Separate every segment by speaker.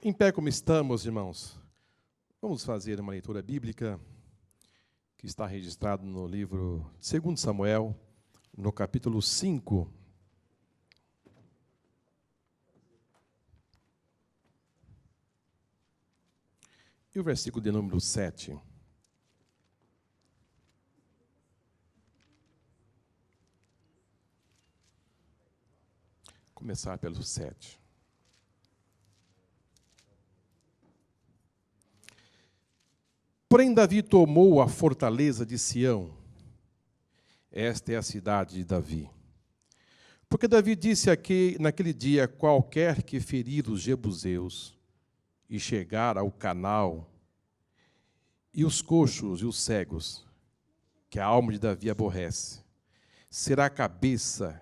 Speaker 1: Em pé como estamos, irmãos, vamos fazer uma leitura bíblica que está registrado no livro de 2 Samuel, no capítulo 5. E o versículo de número 7. Começar pelo 7. Porém, Davi tomou a fortaleza de Sião. Esta é a cidade de Davi. Porque Davi disse aqui, naquele dia, qualquer que ferir os jebuseus e chegar ao canal, e os coxos e os cegos, que a alma de Davi aborrece, será cabeça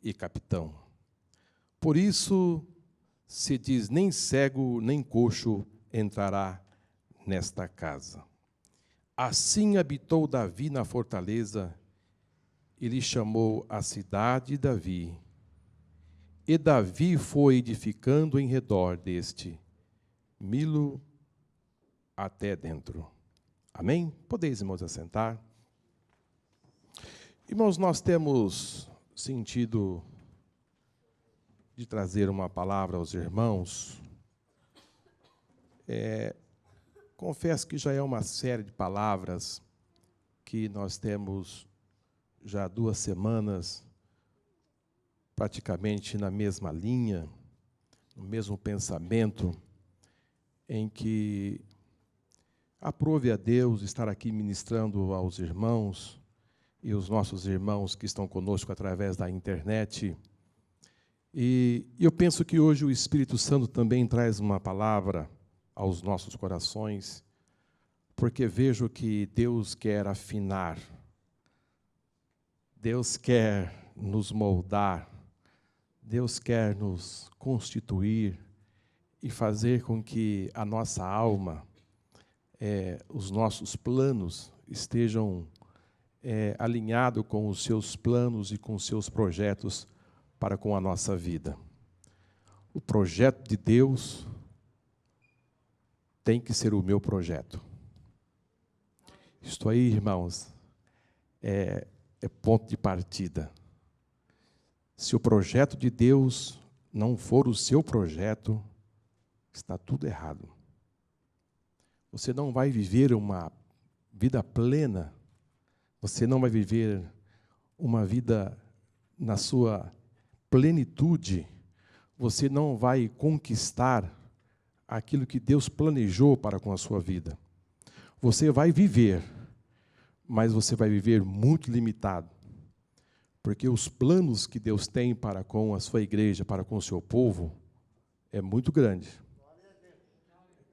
Speaker 1: e capitão. Por isso se diz, nem cego nem coxo entrará nesta casa. Assim habitou Davi na fortaleza, e lhe chamou a cidade de Davi. E Davi foi edificando em redor deste Milo até dentro. Amém? Podeis, irmãos, assentar. Irmãos, nós temos sentido de trazer uma palavra aos irmãos. Confesso que já é uma série de palavras que nós temos já 2 semanas praticamente na mesma linha, no mesmo pensamento, em que aprove a Deus estar aqui ministrando aos irmãos e os nossos irmãos que estão conosco através da internet. E eu penso que hoje o Espírito Santo também traz uma palavra aos nossos corações, porque vejo que Deus quer afinar, Deus quer nos moldar, Deus quer nos constituir e fazer com que a nossa alma, os nossos planos estejam alinhados com os seus planos e com os seus projetos para com a nossa vida. O projeto de Deus tem que ser o meu projeto. Isto aí, irmãos, é ponto de partida. Se o projeto de Deus não for o seu projeto, está tudo errado. Você não vai viver uma vida plena, você não vai viver uma vida na sua plenitude, você não vai conquistar aquilo que Deus planejou para com a sua vida. Você vai viver, mas você vai viver muito limitado, porque os planos que Deus tem para com a sua igreja, para com o seu povo, é muito grande.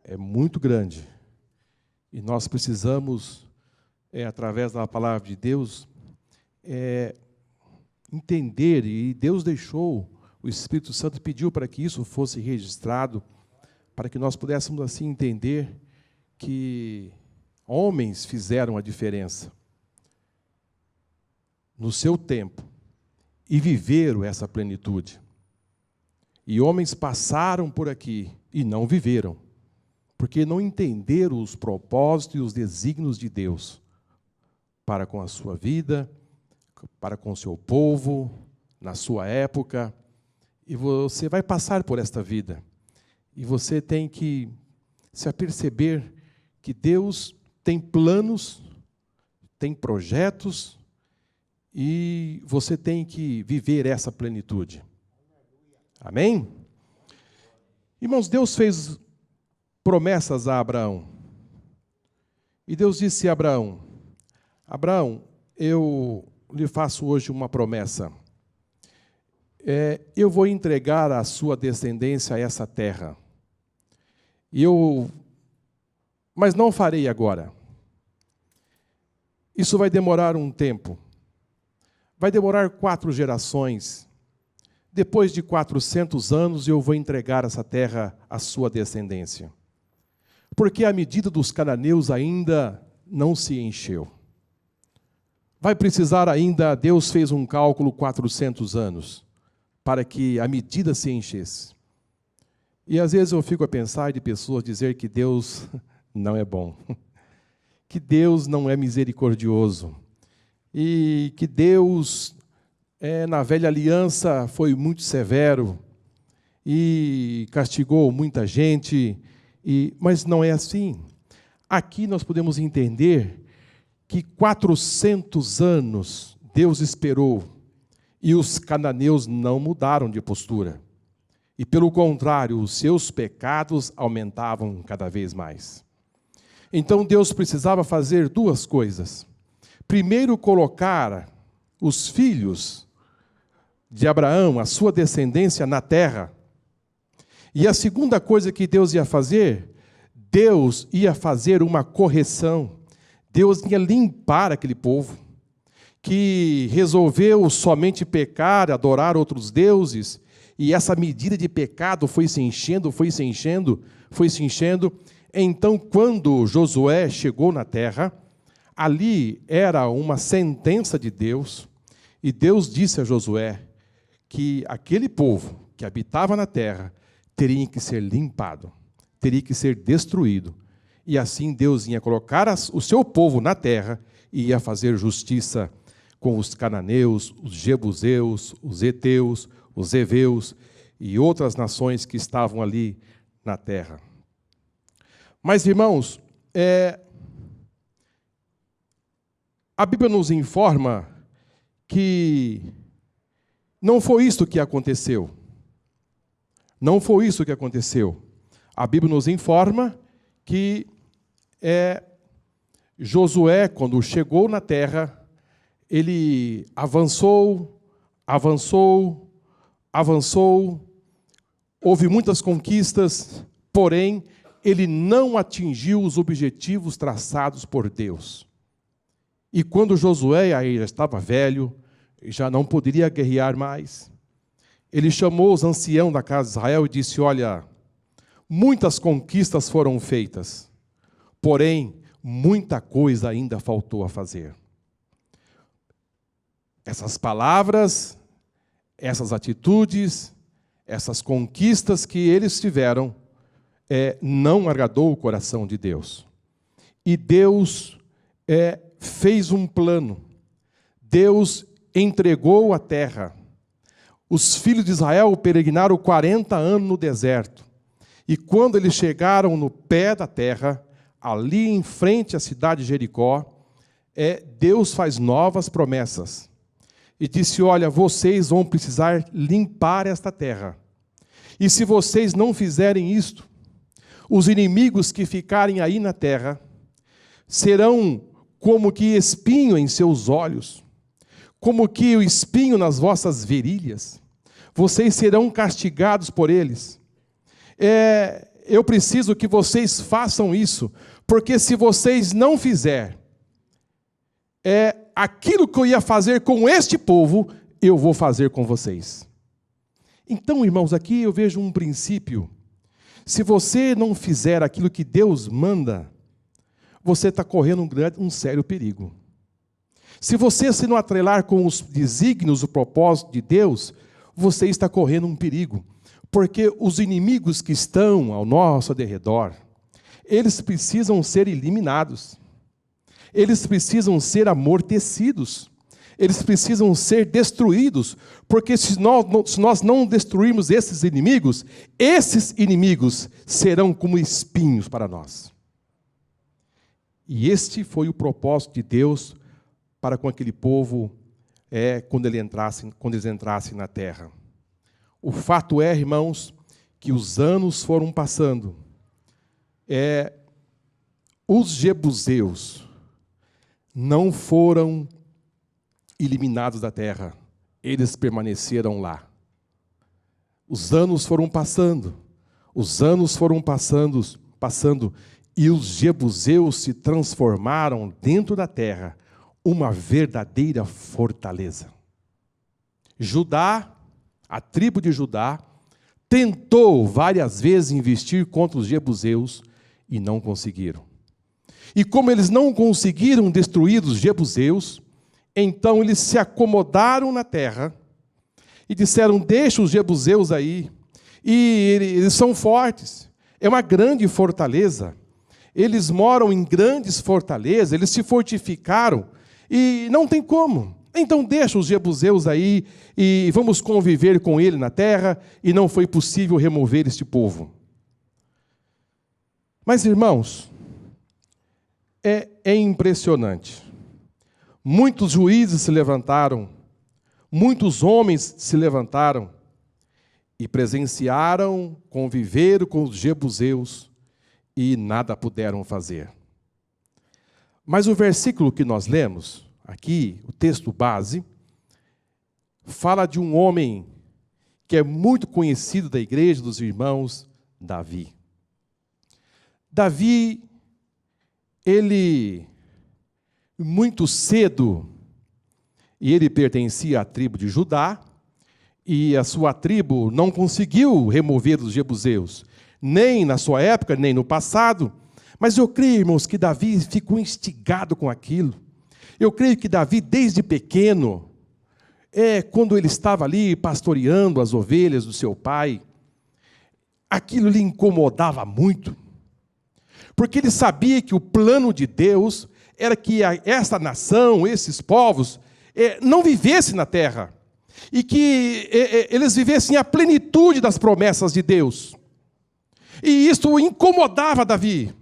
Speaker 1: É muito grande. E nós precisamos, através da palavra de Deus, entender, e Deus deixou, o Espírito Santo pediu para que isso fosse registrado, para que nós pudéssemos assim entender que homens fizeram a diferença no seu tempo e viveram essa plenitude. E homens passaram por aqui e não viveram, porque não entenderam os propósitos e os desígnios de Deus para com a sua vida, para com o seu povo, na sua época. E você vai passar por esta vida. E você tem que se aperceber que Deus tem planos, tem projetos, e você tem que viver essa plenitude. Amém? Irmãos, Deus fez promessas a Abraão. E Deus disse a Abraão, Abraão, eu lhe faço hoje uma promessa. Eu vou entregar a sua descendência a essa terra. Mas não farei agora. Isso vai demorar um tempo. Vai demorar 4 gerações. Depois de 400 anos, eu vou entregar essa terra à sua descendência. Porque a medida dos cananeus ainda não se encheu. Vai precisar ainda, Deus fez um cálculo 400 anos, para que a medida se enchesse. E às vezes eu fico a pensar de pessoas dizer que Deus não é bom, que Deus não é misericordioso, e que Deus, na velha aliança, foi muito severo e castigou muita gente, mas não é assim. Aqui nós podemos entender que 400 anos Deus esperou e os cananeus não mudaram de postura. E, pelo contrário, os seus pecados aumentavam cada vez mais. Então, Deus precisava fazer duas coisas. Primeiro, colocar os filhos de Abraão, a sua descendência, na terra. E a segunda coisa que Deus ia fazer uma correção. Deus ia limpar aquele povo, que resolveu somente pecar, adorar outros deuses, e essa medida de pecado foi se enchendo. Então, quando Josué chegou na terra, ali era uma sentença de Deus, e Deus disse a Josué que aquele povo que habitava na terra teria que ser limpado, teria que ser destruído, e assim Deus ia colocar o seu povo na terra e ia fazer justiça com os cananeus, os jebuseus, os heteus, os heveus e outras nações que estavam ali na terra. Mas, irmãos, a Bíblia nos informa que não foi isso que aconteceu. Não foi isso que aconteceu. A Bíblia nos informa que Josué, quando chegou na terra, ele avançou, houve muitas conquistas, porém, ele não atingiu os objetivos traçados por Deus. E quando Josué aí já estava velho, já não poderia guerrear mais, ele chamou os anciãos da casa de Israel e disse: olha, muitas conquistas foram feitas, porém, muita coisa ainda faltou a fazer. Essas palavras, essas atitudes, essas conquistas que eles tiveram, não agradou o coração de Deus. E Deus fez um plano. Deus entregou a terra. Os filhos de Israel peregrinaram 40 anos no deserto. E quando eles chegaram no pé da terra, ali em frente à cidade de Jericó, Deus faz novas promessas. E disse: olha, vocês vão precisar limpar esta terra. E se vocês não fizerem isto, os inimigos que ficarem aí na terra serão como que espinho em seus olhos, como que o espinho nas vossas virilhas. Vocês serão castigados por eles. Eu preciso que vocês façam isso, porque se vocês não fizerem, aquilo que eu ia fazer com este povo, eu vou fazer com vocês. Então, irmãos, aqui eu vejo um princípio. Se você não fizer aquilo que Deus manda, você está correndo um sério perigo. Se você se não atrelar com os desígnios, o propósito de Deus, você está correndo um perigo. Porque os inimigos que estão ao nosso derredor, eles precisam ser eliminados. Eles precisam ser amortecidos. Eles precisam ser destruídos. Porque se nós não destruirmos esses inimigos serão como espinhos para nós. E este foi o propósito de Deus para com aquele povo quando eles entrassem na terra. O fato é, irmãos, que os anos foram passando. Os jebuseus não foram eliminados da terra. Eles permaneceram lá. Os anos foram passando. E os jebuseus se transformaram dentro da terra uma verdadeira fortaleza. Judá, a tribo de Judá, tentou várias vezes investir contra os jebuseus e não conseguiram. E como eles não conseguiram destruir os jebuseus, então eles se acomodaram na terra e disseram: deixa os jebuseus aí, E eles são fortes. É uma grande fortaleza. Eles moram em grandes fortalezas, eles se fortificaram e não tem como. Então deixa os jebuseus aí e vamos conviver com ele na terra, e não foi possível remover este povo. Mas, irmãos, é impressionante. Muitos juízes se levantaram, muitos homens se levantaram e presenciaram, conviveram com os jebuseus e nada puderam fazer. Mas o versículo que nós lemos aqui, o texto base, fala de um homem que é muito conhecido da igreja dos irmãos, Davi. Davi, ele, muito cedo, e ele pertencia à tribo de Judá, e a sua tribo não conseguiu remover os jebuseus, nem na sua época, nem no passado. Mas eu creio, irmãos, que Davi ficou instigado com aquilo. Eu creio que Davi, desde pequeno, quando ele estava ali pastoreando as ovelhas do seu pai, aquilo lhe incomodava muito. Porque ele sabia que o plano de Deus era que essa nação, esses povos, não vivessem na terra. E que eles vivessem a plenitude das promessas de Deus. E isso incomodava Davi.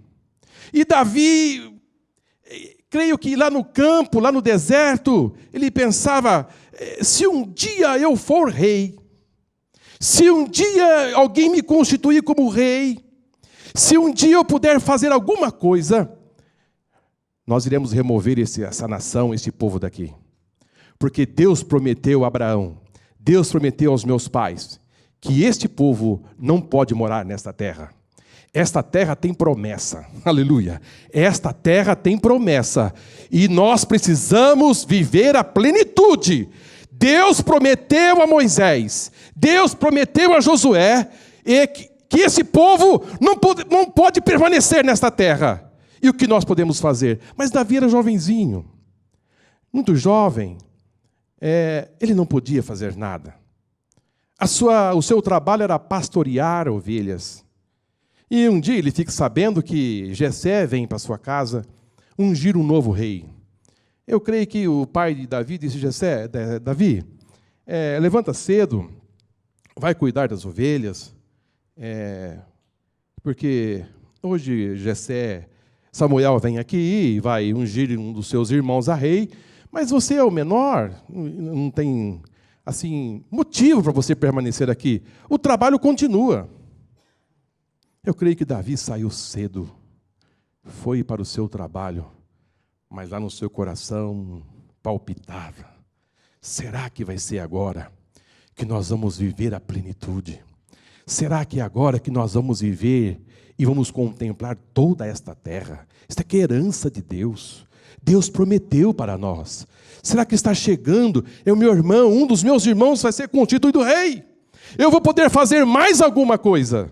Speaker 1: E Davi, creio que lá no campo, lá no deserto, ele pensava, se um dia eu for rei, se um dia alguém me constituir como rei, se um dia eu puder fazer alguma coisa, nós iremos remover essa nação, esse povo daqui. Porque Deus prometeu a Abraão, Deus prometeu aos meus pais, que este povo não pode morar nesta terra. Esta terra tem promessa, aleluia. Esta terra tem promessa, e nós precisamos viver a plenitude. Deus prometeu a Moisés, Deus prometeu a Josué, que esse povo não pode permanecer nesta terra. E o que nós podemos fazer? Mas Davi era jovenzinho, muito jovem. Ele não podia fazer nada. O seu trabalho era pastorear ovelhas. E um dia ele fica sabendo que Jessé vem para sua casa ungir um novo rei. Eu creio que o pai de Davi disse: Jessé, Davi, levanta cedo, vai cuidar das ovelhas, porque hoje Samuel vem aqui e vai ungir um dos seus irmãos a rei, mas você é o menor, não tem assim motivo para você permanecer aqui. O trabalho continua. Eu creio que Davi saiu cedo, foi para o seu trabalho, mas lá no seu coração palpitava: será que vai ser agora que nós vamos viver a plenitude? Será que é agora que nós vamos viver e vamos contemplar toda esta terra? Isso aqui é herança de Deus. Deus prometeu para nós. Será que está chegando? O meu irmão, um dos meus irmãos vai ser constituído rei. Eu vou poder fazer mais alguma coisa.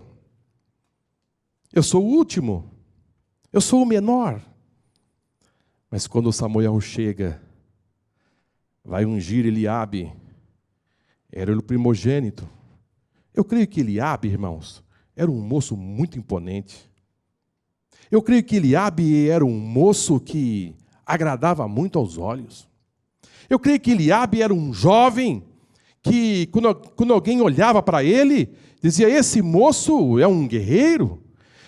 Speaker 1: Eu sou o último. Eu sou o menor. Mas quando Samuel chega, vai ungir Eliabe. Era o primogênito. Eu creio que Eliabe, irmãos, era um moço muito imponente. Eu creio que Eliabe era um moço que agradava muito aos olhos. Eu creio que Eliabe era um jovem que, quando alguém olhava para ele, dizia: esse moço é um guerreiro,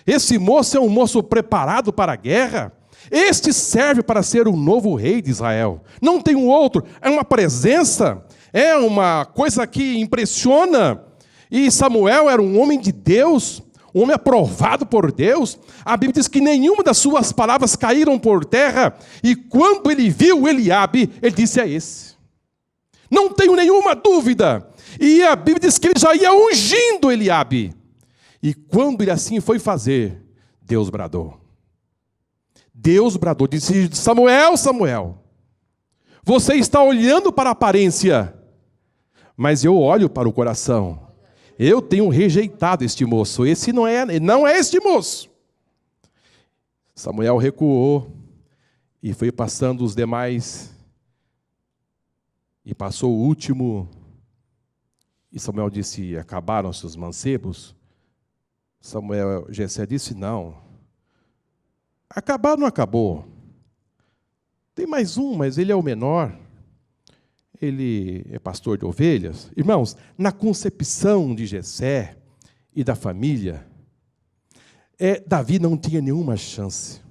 Speaker 1: esse moço é um moço preparado para a guerra, este serve para ser o novo rei de Israel. Não tem um outro, é uma presença, é uma coisa que impressiona. E Samuel era um homem de Deus, um homem aprovado por Deus. A Bíblia diz que nenhuma das suas palavras caíram por terra. E quando ele viu Eliabe, ele disse: é esse. Não tenho nenhuma dúvida. E a Bíblia diz que ele já ia ungindo Eliabe. E quando ele assim foi fazer, Deus bradou. Deus bradou, disse: Samuel, Samuel, você está olhando para a aparência, mas eu olho para o coração. Eu tenho rejeitado este moço. Esse não é este moço. Samuel recuou e foi passando os demais. E passou o último. E Samuel disse: acabaram-se os mancebos? Jessé disse: não. Acabar não acabou. Tem mais um, mas ele é o menor. Ele é pastor de ovelhas. Irmãos, na concepção de Jessé e da família, Davi não tinha nenhuma chance,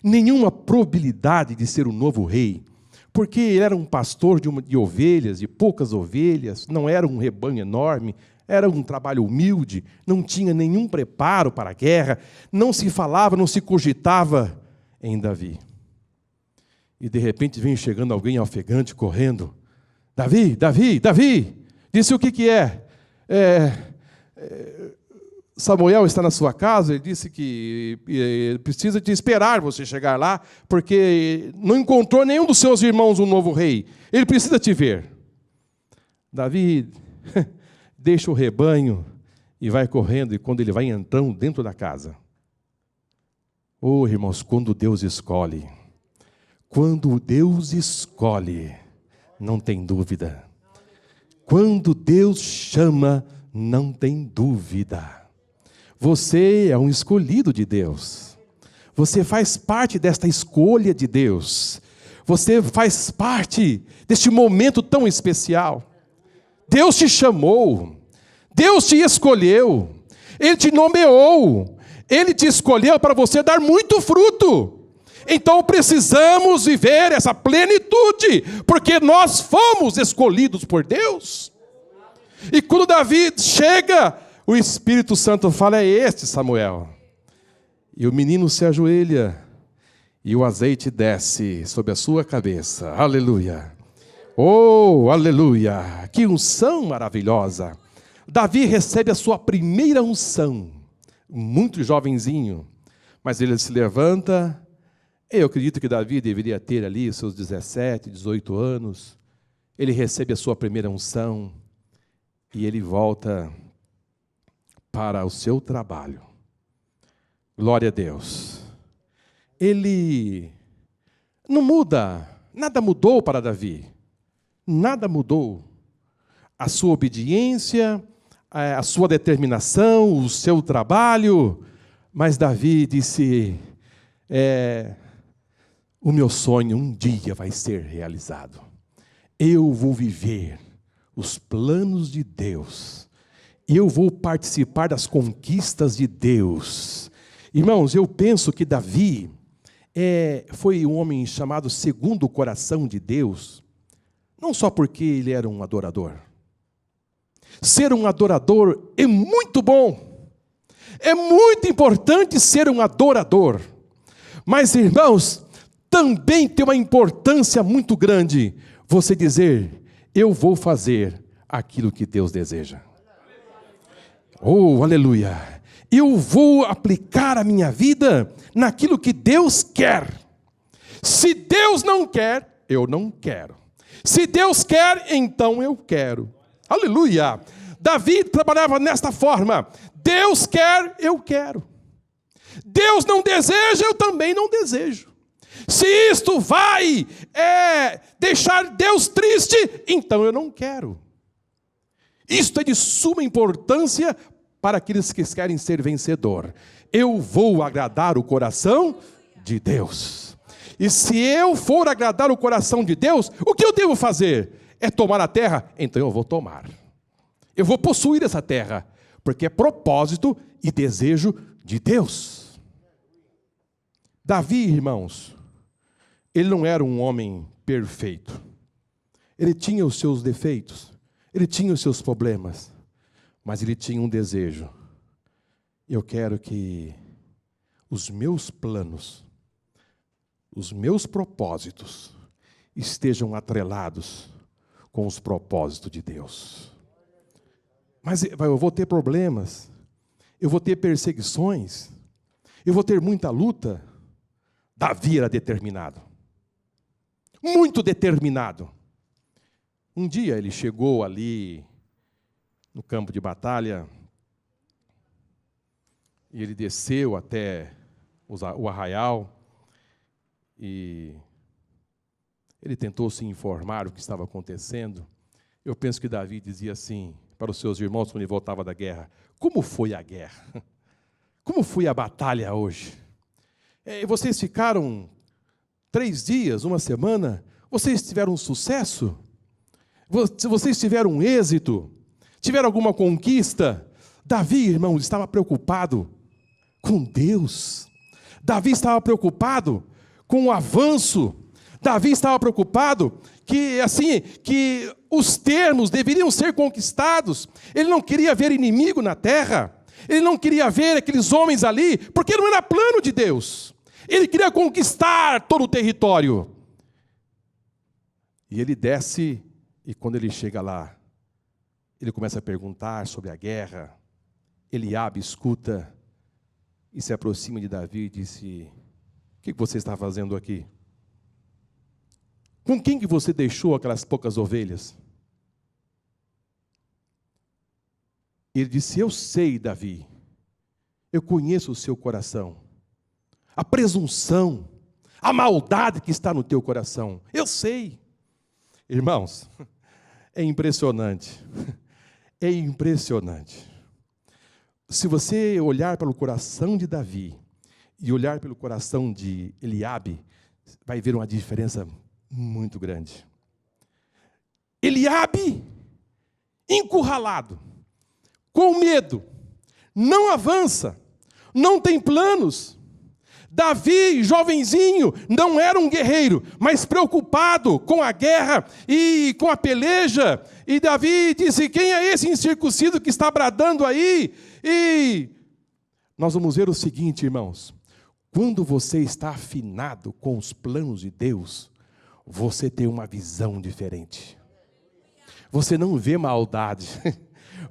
Speaker 1: nenhuma probabilidade de ser o novo rei, porque ele era um pastor de ovelhas, de poucas ovelhas, não era um rebanho enorme, era um trabalho humilde, não tinha nenhum preparo para a guerra, não se falava, não se cogitava em Davi. E de repente vem chegando alguém ofegante, correndo: Davi, Davi, Davi! Disse: o que é? Samuel está na sua casa. Ele disse que precisa te esperar você chegar lá, porque não encontrou nenhum dos seus irmãos um novo rei. Ele precisa te ver. Davi deixa o rebanho e vai correndo, e quando ele vai entrando dentro da casa, oh, irmãos, quando Deus escolhe, não tem dúvida. Quando Deus chama, não tem dúvida. Você é um escolhido de Deus. Você faz parte desta escolha de Deus. Você faz parte deste momento tão especial. Deus te chamou. Deus te escolheu. Ele te nomeou. Ele te escolheu para você dar muito fruto. Então precisamos viver essa plenitude, porque nós fomos escolhidos por Deus. E quando Davi chega, o Espírito Santo fala: é este Samuel. E o menino se ajoelha, e o azeite desce sobre a sua cabeça. Aleluia! Oh, aleluia! Que unção maravilhosa! Davi recebe a sua primeira unção, muito jovenzinho, mas ele se levanta. Eu acredito que Davi deveria ter ali os seus 17, 18 anos. Ele recebe a sua primeira unção e ele volta para o seu trabalho. Glória a Deus. Ele não muda, nada mudou para Davi. Nada mudou. A sua obediência, a sua determinação, o seu trabalho. Mas Davi disse: o meu sonho um dia vai ser realizado. Eu vou viver os planos de Deus. Eu vou participar das conquistas de Deus. Irmãos, eu penso que Davi foi um homem chamado segundo o coração de Deus, não só porque ele era um adorador. Ser um adorador é muito bom. É muito importante ser um adorador. Mas, irmãos, também tem uma importância muito grande você dizer: eu vou fazer aquilo que Deus deseja. Oh, aleluia! Eu vou aplicar a minha vida naquilo que Deus quer. Se Deus não quer, eu não quero. Se Deus quer, então eu quero. Aleluia! Davi trabalhava nesta forma: Deus quer, eu quero. Deus não deseja, eu também não desejo. Se isto vai deixar Deus triste, então eu não quero. Isto é de suma importância para aqueles que querem ser vencedor. Eu vou agradar o coração de Deus. E se eu for agradar o coração de Deus, o que eu devo fazer? É tomar a terra? Então eu vou tomar. Eu vou possuir essa terra, porque é propósito e desejo de Deus. Davi, irmãos, ele não era um homem perfeito. Ele tinha os seus defeitos, ele tinha os seus problemas, mas ele tinha um desejo. Eu quero que os meus planos, os meus propósitos estejam atrelados com os propósitos de Deus. Mas eu vou ter problemas, eu vou ter perseguições, eu vou ter muita luta. Davi era determinado, muito determinado. Um dia ele chegou ali no campo de batalha e ele desceu até o arraial e ele tentou se informar o que estava acontecendo. Eu penso que Davi dizia assim: para os seus irmãos quando ele voltava da guerra: como foi a guerra? Como foi a batalha hoje? Vocês ficaram 3 dias, 1 semana? Vocês tiveram sucesso? Vocês tiveram êxito? Tiveram alguma conquista? Davi, irmãos, estava preocupado com Deus. Davi estava preocupado com o avanço. Davi estava preocupado que os termos deveriam ser conquistados. Ele não queria ver inimigo na terra. Ele não queria ver aqueles homens ali, porque não era plano de Deus. Ele queria conquistar todo o território. E ele desce, e quando ele chega lá, ele começa a perguntar sobre a guerra. Eliabe escuta e se aproxima de Davi e disse: o que você está fazendo aqui? Com quem que você deixou aquelas poucas ovelhas? Ele disse: eu sei, Davi, eu conheço o seu coração, a presunção, a maldade que está no teu coração, eu sei. Irmãos, é impressionante, é impressionante. Se você olhar pelo coração de Davi e olhar pelo coração de Eliabe, vai ver uma diferença muito grande. Eliabe, encurralado, com medo, não avança, não tem planos. Davi, jovenzinho, não era um guerreiro, mas preocupado com a guerra e com a peleja. E Davi disse: quem é esse incircunciso que está bradando aí? E nós vamos ver o seguinte, irmãos: quando você está afinado com os planos de Deus, você tem uma visão diferente. Você não vê maldade.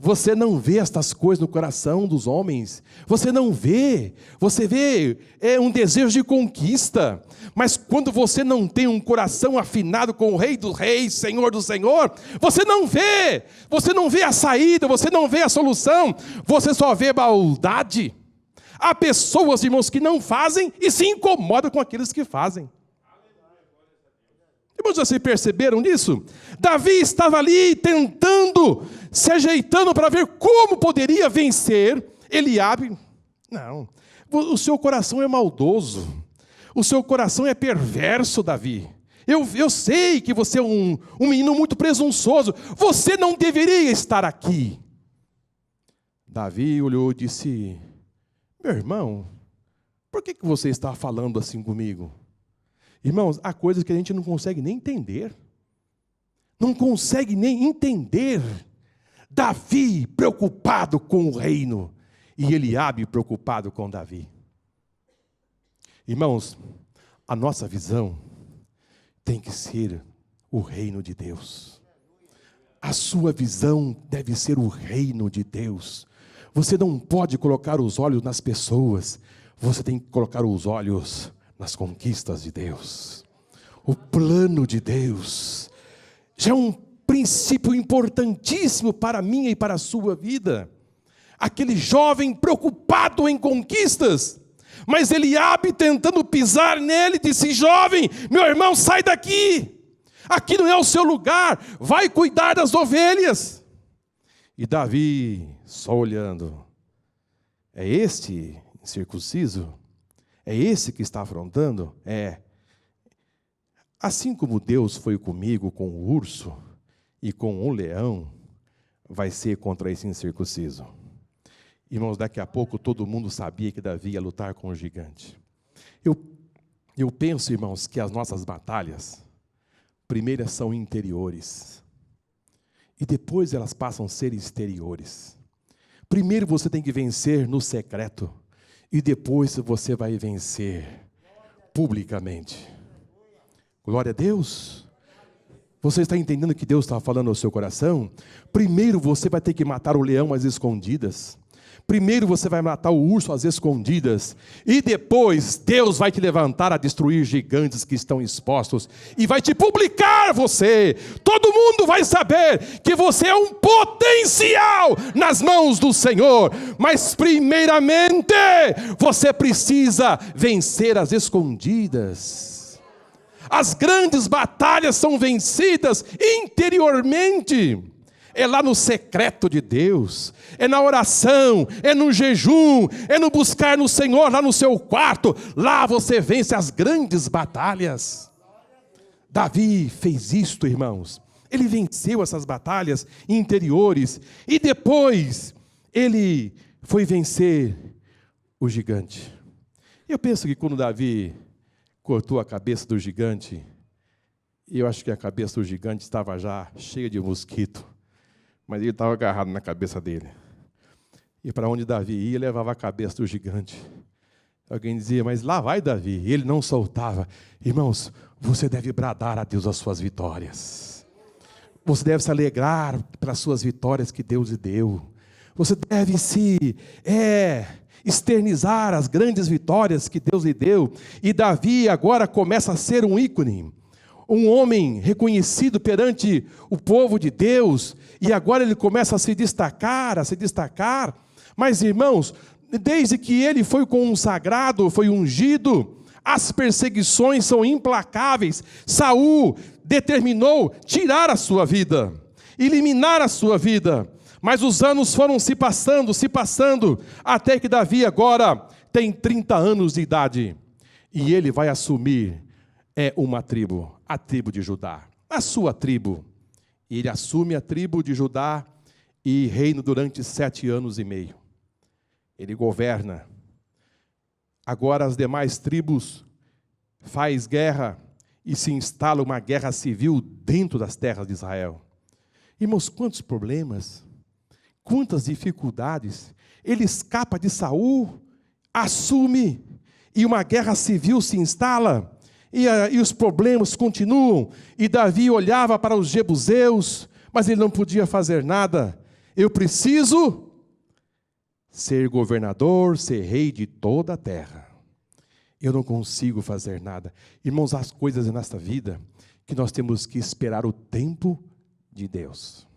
Speaker 1: Você não vê estas coisas no coração dos homens. Você não vê. Você vê um desejo de conquista. Mas quando você não tem um coração afinado com o Rei dos Reis, Senhor do Senhor, você não vê. Você não vê a saída, você não vê a solução. Você só vê maldade. Há pessoas, irmãos, que não fazem e se incomodam com aqueles que fazem. Irmãos, vocês perceberam nisso? Davi estava ali tentando, se ajeitando para ver como poderia vencer Eliabe. Não, o seu coração é maldoso, o seu coração é perverso, Davi. Eu sei que você é um menino muito presunçoso, você não deveria estar aqui. Davi olhou e disse: meu irmão, por que você está falando assim comigo? Irmãos, há coisas que a gente não consegue nem entender. Não consegue nem entender. Davi preocupado com o reino e Eliabe preocupado com Davi. Irmãos, a nossa visão tem que ser o reino de Deus. A sua visão deve ser o reino de Deus. Você não pode colocar os olhos nas pessoas, você tem que colocar os olhos nas conquistas de Deus. O plano de Deus já é um princípio importantíssimo para a minha e para a sua vida. Aquele jovem preocupado em conquistas, mas Eliabe tentando pisar nele, disse: jovem, meu irmão, sai daqui, aqui não é o seu lugar, vai cuidar das ovelhas. E Davi só olhando: é este incircunciso? É esse que está afrontando? É. Assim como Deus foi comigo com o urso e com o leão, vai ser contra esse incircunciso. Irmãos, daqui a pouco todo mundo sabia que Davi ia lutar com o gigante. Eu penso, irmãos, que as nossas batalhas, primeiro são interiores, e depois elas passam a ser exteriores. Primeiro você tem que vencer no secreto, e depois você vai vencer publicamente. Glória a Deus. Você está entendendo que Deus está falando ao seu coração? Primeiro você vai ter que matar o leão às escondidas. Primeiro você vai matar o urso às escondidas. E depois Deus vai te levantar a destruir gigantes que estão expostos. E vai te publicar você. Todo mundo vai saber que você é um potencial nas mãos do Senhor. Mas primeiramente você precisa vencer as escondidas. As grandes batalhas são vencidas interiormente. É lá no secreto de Deus, é na oração, é no jejum, é no buscar no Senhor, lá no seu quarto. Lá você vence as grandes batalhas. Davi fez isto, irmãos. Ele venceu essas batalhas interiores. E depois, ele foi vencer o gigante. Eu penso que quando Davi cortou a cabeça do gigante, eu acho que a cabeça do gigante estava já cheia de mosquito. Mas ele estava agarrado na cabeça dele. E para onde Davi ia, levava a cabeça do gigante. Alguém dizia, mas lá vai Davi. E ele não soltava. Irmãos, você deve bradar a Deus as suas vitórias. Você deve se alegrar pelas suas vitórias que Deus lhe deu. Você deve se externizar as grandes vitórias que Deus lhe deu. E Davi agora começa a ser um ícone. Um homem reconhecido perante o povo de Deus, e agora ele começa a se destacar. Mas, irmãos, desde que ele foi consagrado, foi ungido, as perseguições são implacáveis. Saul determinou tirar a sua vida, eliminar a sua vida, mas os anos foram se passando, até que Davi agora tem 30 anos de idade, e ele vai assumir uma tribo, a tribo de Judá, a sua tribo. E ele assume a tribo de Judá e reina durante 7 anos e meio. Ele governa. Agora as demais tribos faz guerra e se instala uma guerra civil dentro das terras de Israel. Irmãos, quantos problemas, quantas dificuldades. Ele escapa de Saul, assume, e uma guerra civil se instala. E os problemas continuam, e Davi olhava para os jebuseus, mas ele não podia fazer nada. Eu preciso ser governador, ser rei de toda a terra. Eu não consigo fazer nada. Irmãos, as coisas nesta vida que nós temos que esperar o tempo de Deus.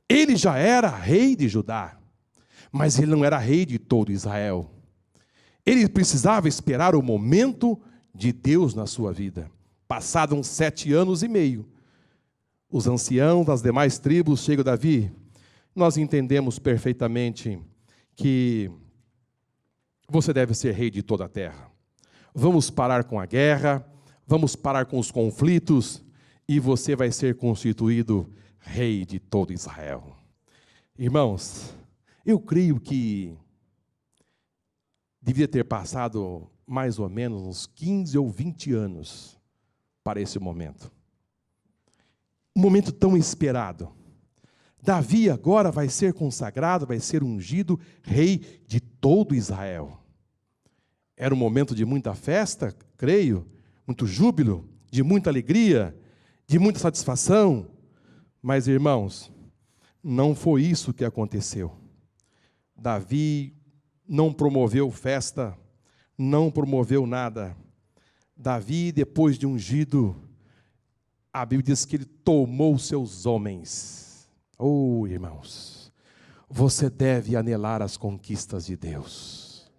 Speaker 1: Ele já era rei de Judá, mas ele não era rei de todo Israel. Ele precisava esperar o momento de Deus na sua vida. Passados 7 anos e meio, os anciãos das demais tribos chegam a Davi. Nós entendemos perfeitamente que você deve ser rei de toda a terra. Vamos parar com a guerra, vamos parar com os conflitos, e você vai ser constituído rei de todo Israel. Irmãos, eu creio que devia ter passado mais ou menos uns 15 ou 20 anos para esse momento. Um momento tão esperado. Davi agora vai ser consagrado, vai ser ungido rei de todo Israel. Era um momento de muita festa, creio, muito júbilo, de muita alegria, de muita satisfação. Mas, irmãos, não foi isso que aconteceu. Davi não promoveu festa, não promoveu nada. Davi, depois de ungido, a Bíblia diz que ele tomou seus homens. Oh, irmãos, você deve anelar as conquistas de Deus.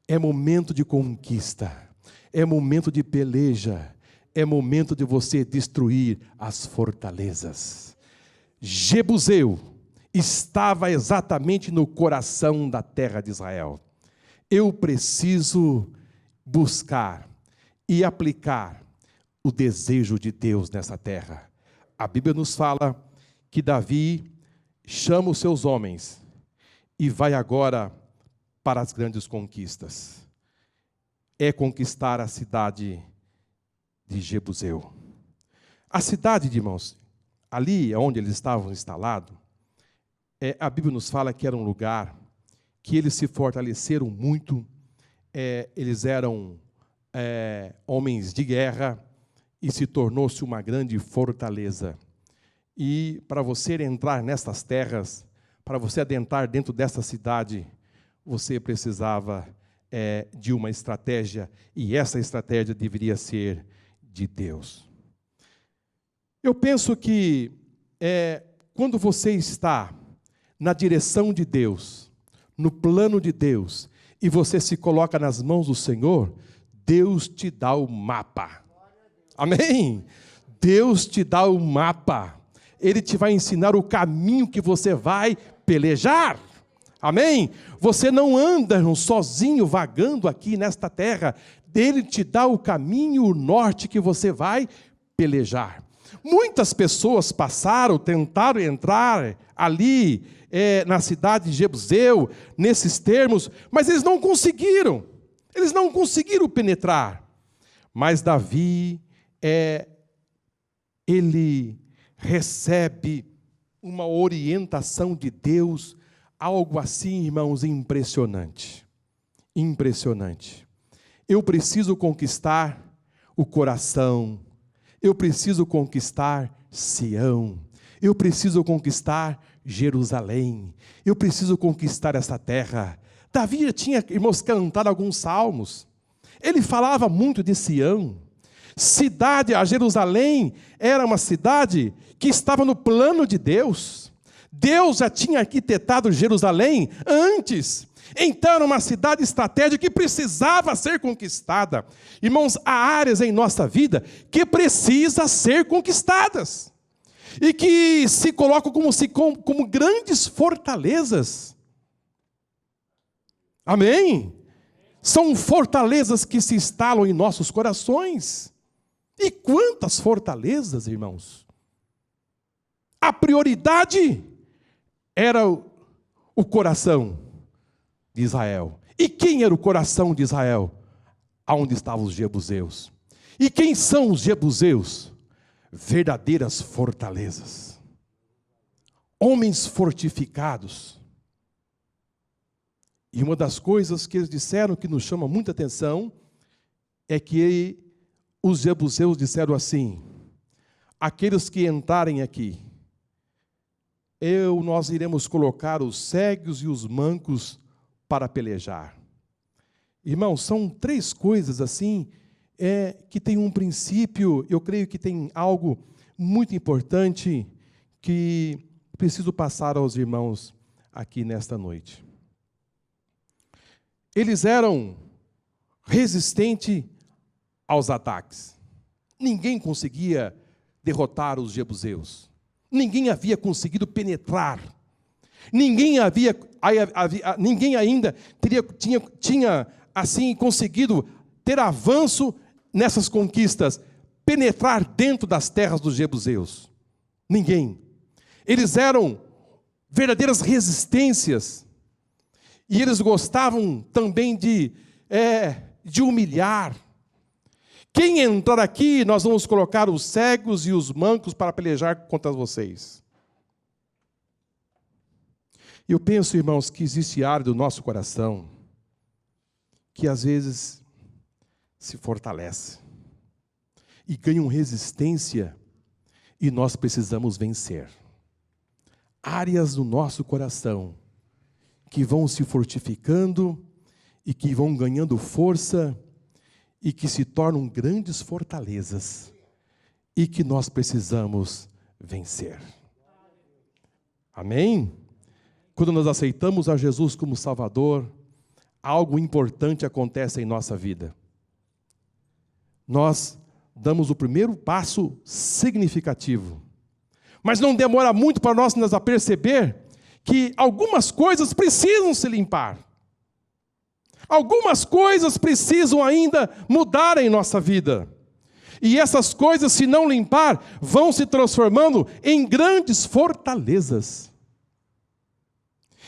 Speaker 1: É momento de conquista, é momento de peleja, é momento de você destruir as fortalezas. Jebuseu estava exatamente no coração da terra de Israel. Eu preciso buscar e aplicar o desejo de Deus nessa terra. A Bíblia nos fala que Davi chama os seus homens e vai agora para as grandes conquistas. É conquistar a cidade de Jebuseu. A cidade, irmãos, ali onde eles estavam instalados, a Bíblia nos fala que era um lugar que eles se fortaleceram muito, eles eram homens de guerra, e se tornou-se uma grande fortaleza. E para você entrar nestas terras, para você adentrar dentro dessa cidade, você precisava de uma estratégia, e essa estratégia deveria ser de Deus. Eu penso que quando você está na direção de Deus, no plano de Deus, e você se coloca nas mãos do Senhor, Deus te dá o mapa. Amém? Deus te dá o mapa. Ele te vai ensinar o caminho que você vai pelejar. Amém? Você não anda sozinho vagando aqui nesta terra. Ele te dá o caminho, o norte que você vai pelejar. Muitas pessoas passaram, tentaram entrar ali na cidade de Jebuseu, nesses termos, mas eles não conseguiram. Eles não conseguiram penetrar. Mas Davi, ele recebe uma orientação de Deus, algo assim, irmãos, impressionante. Impressionante. Eu preciso conquistar o coração, eu preciso conquistar Sião, eu preciso conquistar Jerusalém, eu preciso conquistar essa terra. Davi tinha, irmãos, cantado alguns salmos, ele falava muito de Sião. A Jerusalém era uma cidade que estava no plano de Deus. Deus já tinha arquitetado Jerusalém antes. Então era uma cidade estratégica que precisava ser conquistada. Irmãos, há áreas em nossa vida que precisam ser conquistadas. E que se colocam como grandes fortalezas. Amém? São fortalezas que se instalam em nossos corações. E quantas fortalezas, irmãos? A prioridade era o coração de Israel. E quem era o coração de Israel? Aonde estavam os jebuseus. E quem são os jebuseus? Verdadeiras fortalezas. Homens fortificados. E uma das coisas que eles disseram que nos chama muita atenção é que os jebuseus disseram assim: aqueles que entrarem aqui, nós iremos colocar os cegos e os mancos para pelejar. Irmãos, são três coisas assim, que tem um princípio, eu creio que tem algo muito importante que preciso passar aos irmãos aqui nesta noite. Eles eram resistentes aos ataques. Ninguém conseguia derrotar os jebuseus. Ninguém havia conseguido penetrar. Ninguém ainda tinha assim conseguido ter avanço nessas conquistas, penetrar dentro das terras dos jebuseus. Ninguém. Eles eram verdadeiras resistências. E eles gostavam também de humilhar. Quem entrar aqui, nós vamos colocar os cegos e os mancos para pelejar contra vocês. Eu penso, irmãos, que existe área do nosso coração que às vezes se fortalece e ganham resistência e nós precisamos vencer. Áreas do nosso coração que vão se fortificando e que vão ganhando força e que se tornam grandes fortalezas e que nós precisamos vencer. Amém? Quando nós aceitamos a Jesus como Salvador, algo importante acontece em nossa vida. Nós damos o primeiro passo significativo. Mas não demora muito para nós nos aperceber que algumas coisas precisam se limpar. Algumas coisas precisam ainda mudar em nossa vida. E essas coisas, se não limpar, vão se transformando em grandes fortalezas.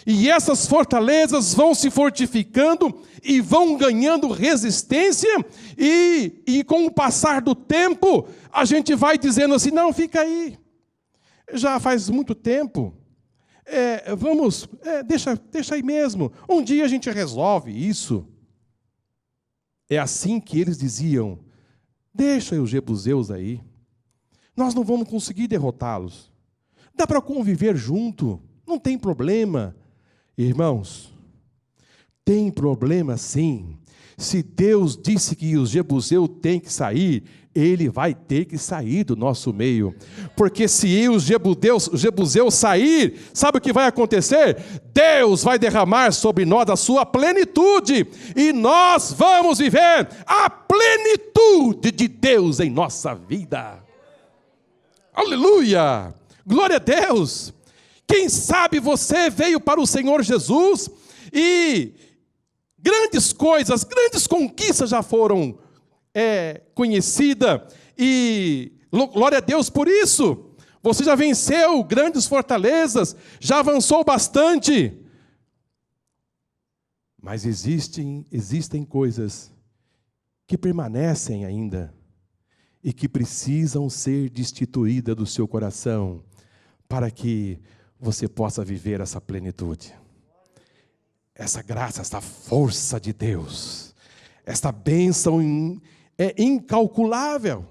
Speaker 1: E essas fortalezas vão se fortificando e vão ganhando resistência. E com o passar do tempo, a gente vai dizendo assim, não, fica aí. Já faz muito tempo. Deixa aí mesmo. Um dia a gente resolve isso. É assim que eles diziam, deixa os jebuseus aí. Nós não vamos conseguir derrotá-los. Dá para conviver junto, não tem problema. Irmãos, tem problema sim. Se Deus disse que os jebuseus têm que sair, ele vai ter que sair do nosso meio. Porque se os jebuseus sair, sabe o que vai acontecer? Deus vai derramar sobre nós a sua plenitude. E nós vamos viver a plenitude de Deus em nossa vida. Aleluia! Glória a Deus! Quem sabe você veio para o Senhor Jesus e grandes coisas, grandes conquistas já foram conhecidas. E glória a Deus por isso. Você já venceu grandes fortalezas, já avançou bastante. Mas existem coisas que permanecem ainda e que precisam ser destituídas do seu coração para que você possa viver essa plenitude. Essa graça, essa força de Deus, essa bênção é incalculável.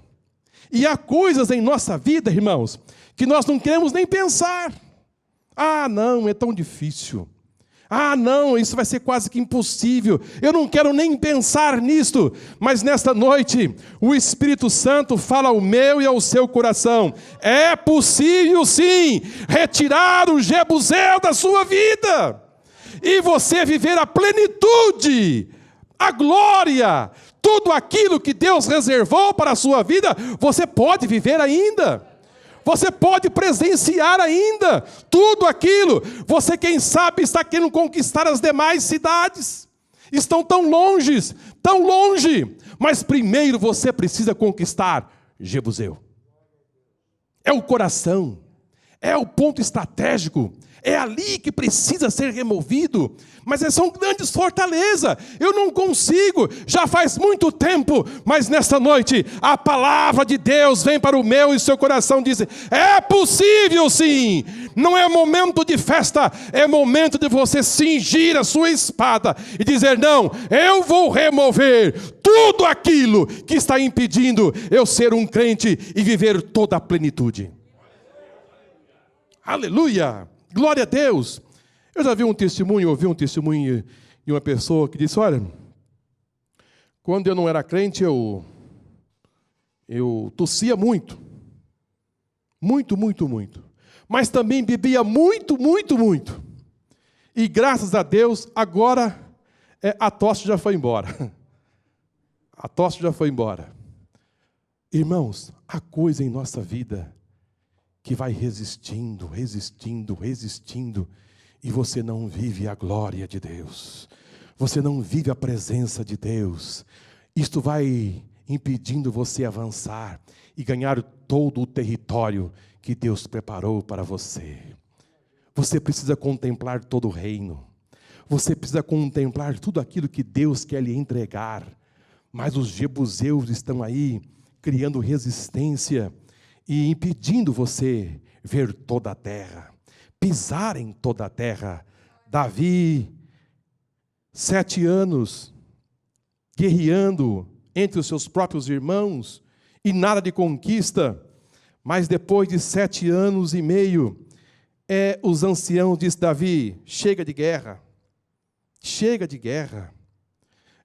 Speaker 1: E há coisas em nossa vida, irmãos, que nós não queremos nem pensar. Ah, não, é tão difícil. Ah, não, isso vai ser quase que impossível. Eu não quero nem pensar nisto. Mas nesta noite, o Espírito Santo fala ao meu e ao seu coração. É possível, sim, retirar o Jebuseu da sua vida. E você viver a plenitude, a glória, tudo aquilo que Deus reservou para a sua vida, você pode viver ainda. Você pode presenciar ainda tudo aquilo. Você, quem sabe, está querendo conquistar as demais cidades. Estão tão longe. Mas primeiro você precisa conquistar Jebuseu. É o coração. É o ponto estratégico. É ali que precisa ser removido. Mas são grandes fortalezas. Eu não consigo. Já faz muito tempo. Mas nesta noite, a palavra de Deus vem para o meu e seu coração. Diz, é possível sim. Não é momento de festa. É momento de você cingir a sua espada. E dizer, não, eu vou remover tudo aquilo que está impedindo eu ser um crente e viver toda a plenitude. Aleluia. Glória a Deus. Eu já ouvi um testemunho de uma pessoa que disse, olha, quando eu não era crente, eu tossia muito. Muito. Mas também bebia muito. E graças a Deus, agora a tosse já foi embora. A tosse já foi embora. Irmãos, há coisa em nossa vida que vai resistindo, e você não vive a glória de Deus. Você não vive a presença de Deus. Isto vai impedindo você avançar e ganhar todo o território que Deus preparou para você. Você precisa contemplar todo o reino. Você precisa contemplar tudo aquilo que Deus quer lhe entregar. Mas os jebuseus estão aí, criando resistência e impedindo você ver toda a terra, pisar em toda a terra. Davi, 7 anos, guerreando entre os seus próprios irmãos, e nada de conquista, mas depois de 7 anos e meio, os anciãos dizem, Davi, chega de guerra,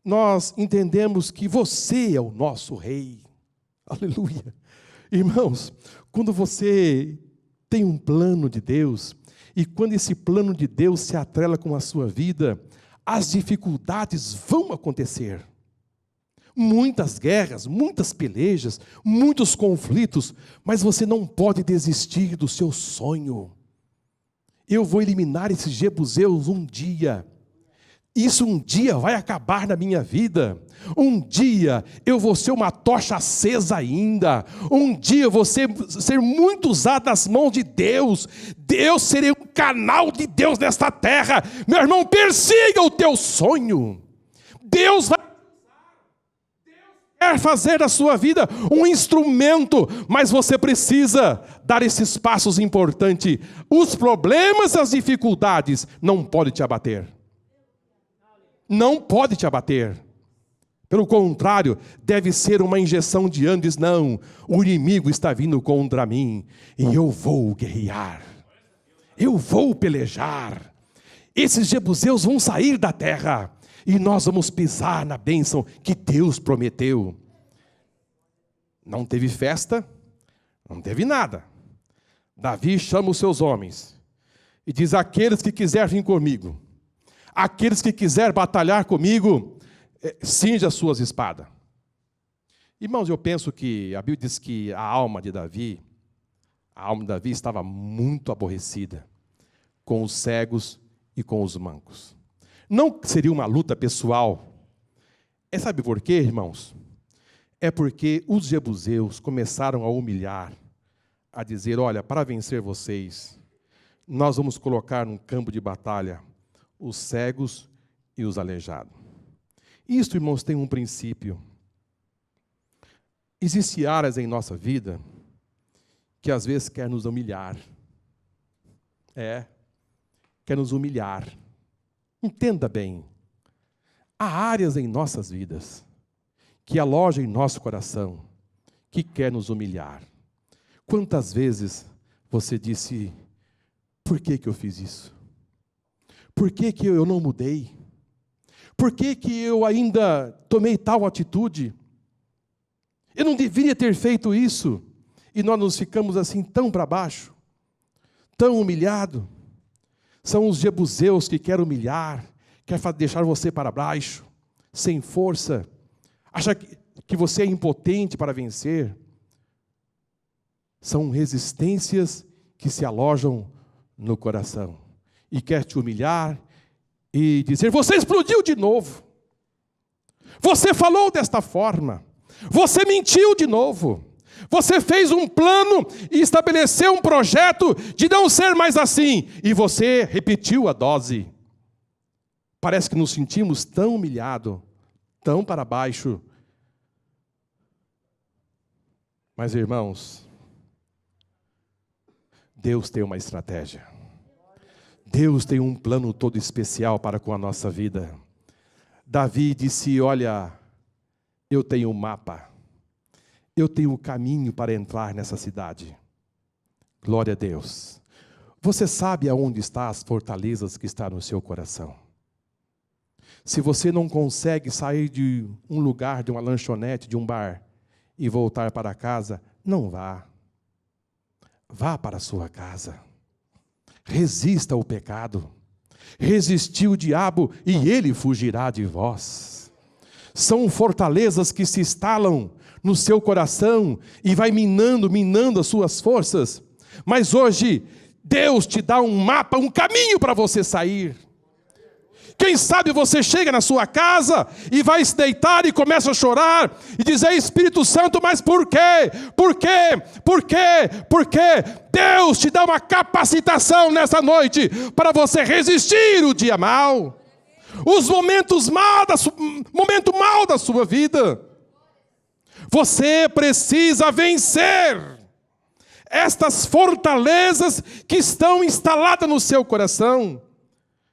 Speaker 1: nós entendemos que você é o nosso rei, aleluia. Irmãos, quando você tem um plano de Deus, e quando esse plano de Deus se atrela com a sua vida, as dificuldades vão acontecer. Muitas guerras, muitas pelejas, muitos conflitos, mas você não pode desistir do seu sonho. Eu vou eliminar esses jebuseus um dia. Isso um dia vai acabar na minha vida. Um dia eu vou ser uma tocha acesa ainda. Um dia eu vou ser muito usado nas mãos de Deus. Eu serei um canal de Deus nesta terra. Meu irmão, persiga o teu sonho. Deus quer fazer da sua vida um instrumento, mas você precisa dar esses passos importantes. Os problemas e as dificuldades não podem te abater. Não pode te abater. Pelo contrário, deve ser uma injeção de ânimo. Diz, não, o inimigo está vindo contra mim e eu vou guerrear. Eu vou pelejar. Esses jebuseus vão sair da terra e nós vamos pisar na bênção que Deus prometeu. Não teve festa, não teve nada. Davi chama os seus homens e diz, aqueles que quiserem vir comigo, aqueles que quiserem batalhar comigo, cinja as suas espadas. Irmãos, eu penso que a Bíblia diz que a alma de Davi, A alma de Davi estava muito aborrecida com os cegos e com os mancos. Não seria uma luta pessoal. Sabe por quê, irmãos? É porque os jebuseus começaram a humilhar, a dizer, olha, para vencer vocês, nós vamos colocar num campo de batalha os cegos e os aleijados. Isso, irmãos, tem um princípio. Existem áreas em nossa vida que às vezes quer nos humilhar. Quer nos humilhar. Entenda bem. Há áreas em nossas vidas que alojam em nosso coração, que quer nos humilhar. Quantas vezes você disse, por que eu fiz isso? Por que eu não mudei? Por que eu ainda tomei tal atitude? Eu não deveria ter feito isso. E nós nos ficamos assim tão para baixo, tão humilhado. São os jebuseus que querem humilhar, querem deixar você para baixo, sem força. Acha que você é impotente para vencer. São resistências que se alojam no coração. E quer te humilhar e dizer, você explodiu de novo. Você falou desta forma. Você mentiu de novo. Você fez um plano e estabeleceu um projeto de não ser mais assim. E você repetiu a dose. Parece que nos sentimos tão humilhados, tão para baixo. Mas, irmãos, Deus tem uma estratégia. Deus tem um plano todo especial para com a nossa vida. Davi disse, olha, eu tenho um mapa. Eu tenho o caminho para entrar nessa cidade. Glória a Deus. Você sabe aonde estão as fortalezas que estão no seu coração. Se você não consegue sair de um lugar, de uma lanchonete, de um bar, e voltar para casa, não vá. Vá para a sua casa. Resista ao pecado. Resistiu o diabo e ele fugirá de vós. São fortalezas que se instalam no seu coração e vai minando as suas forças. Mas hoje, Deus te dá um mapa, um caminho para você sair. Quem sabe você chega na sua casa e vai se deitar e começa a chorar e dizer, Espírito Santo, mas por quê? Por quê? Por quê? Por quê? Deus te dá uma capacitação nessa noite para você resistir o dia mau. Os momentos momento mal da sua vida. Você precisa vencer estas fortalezas que estão instaladas no seu coração.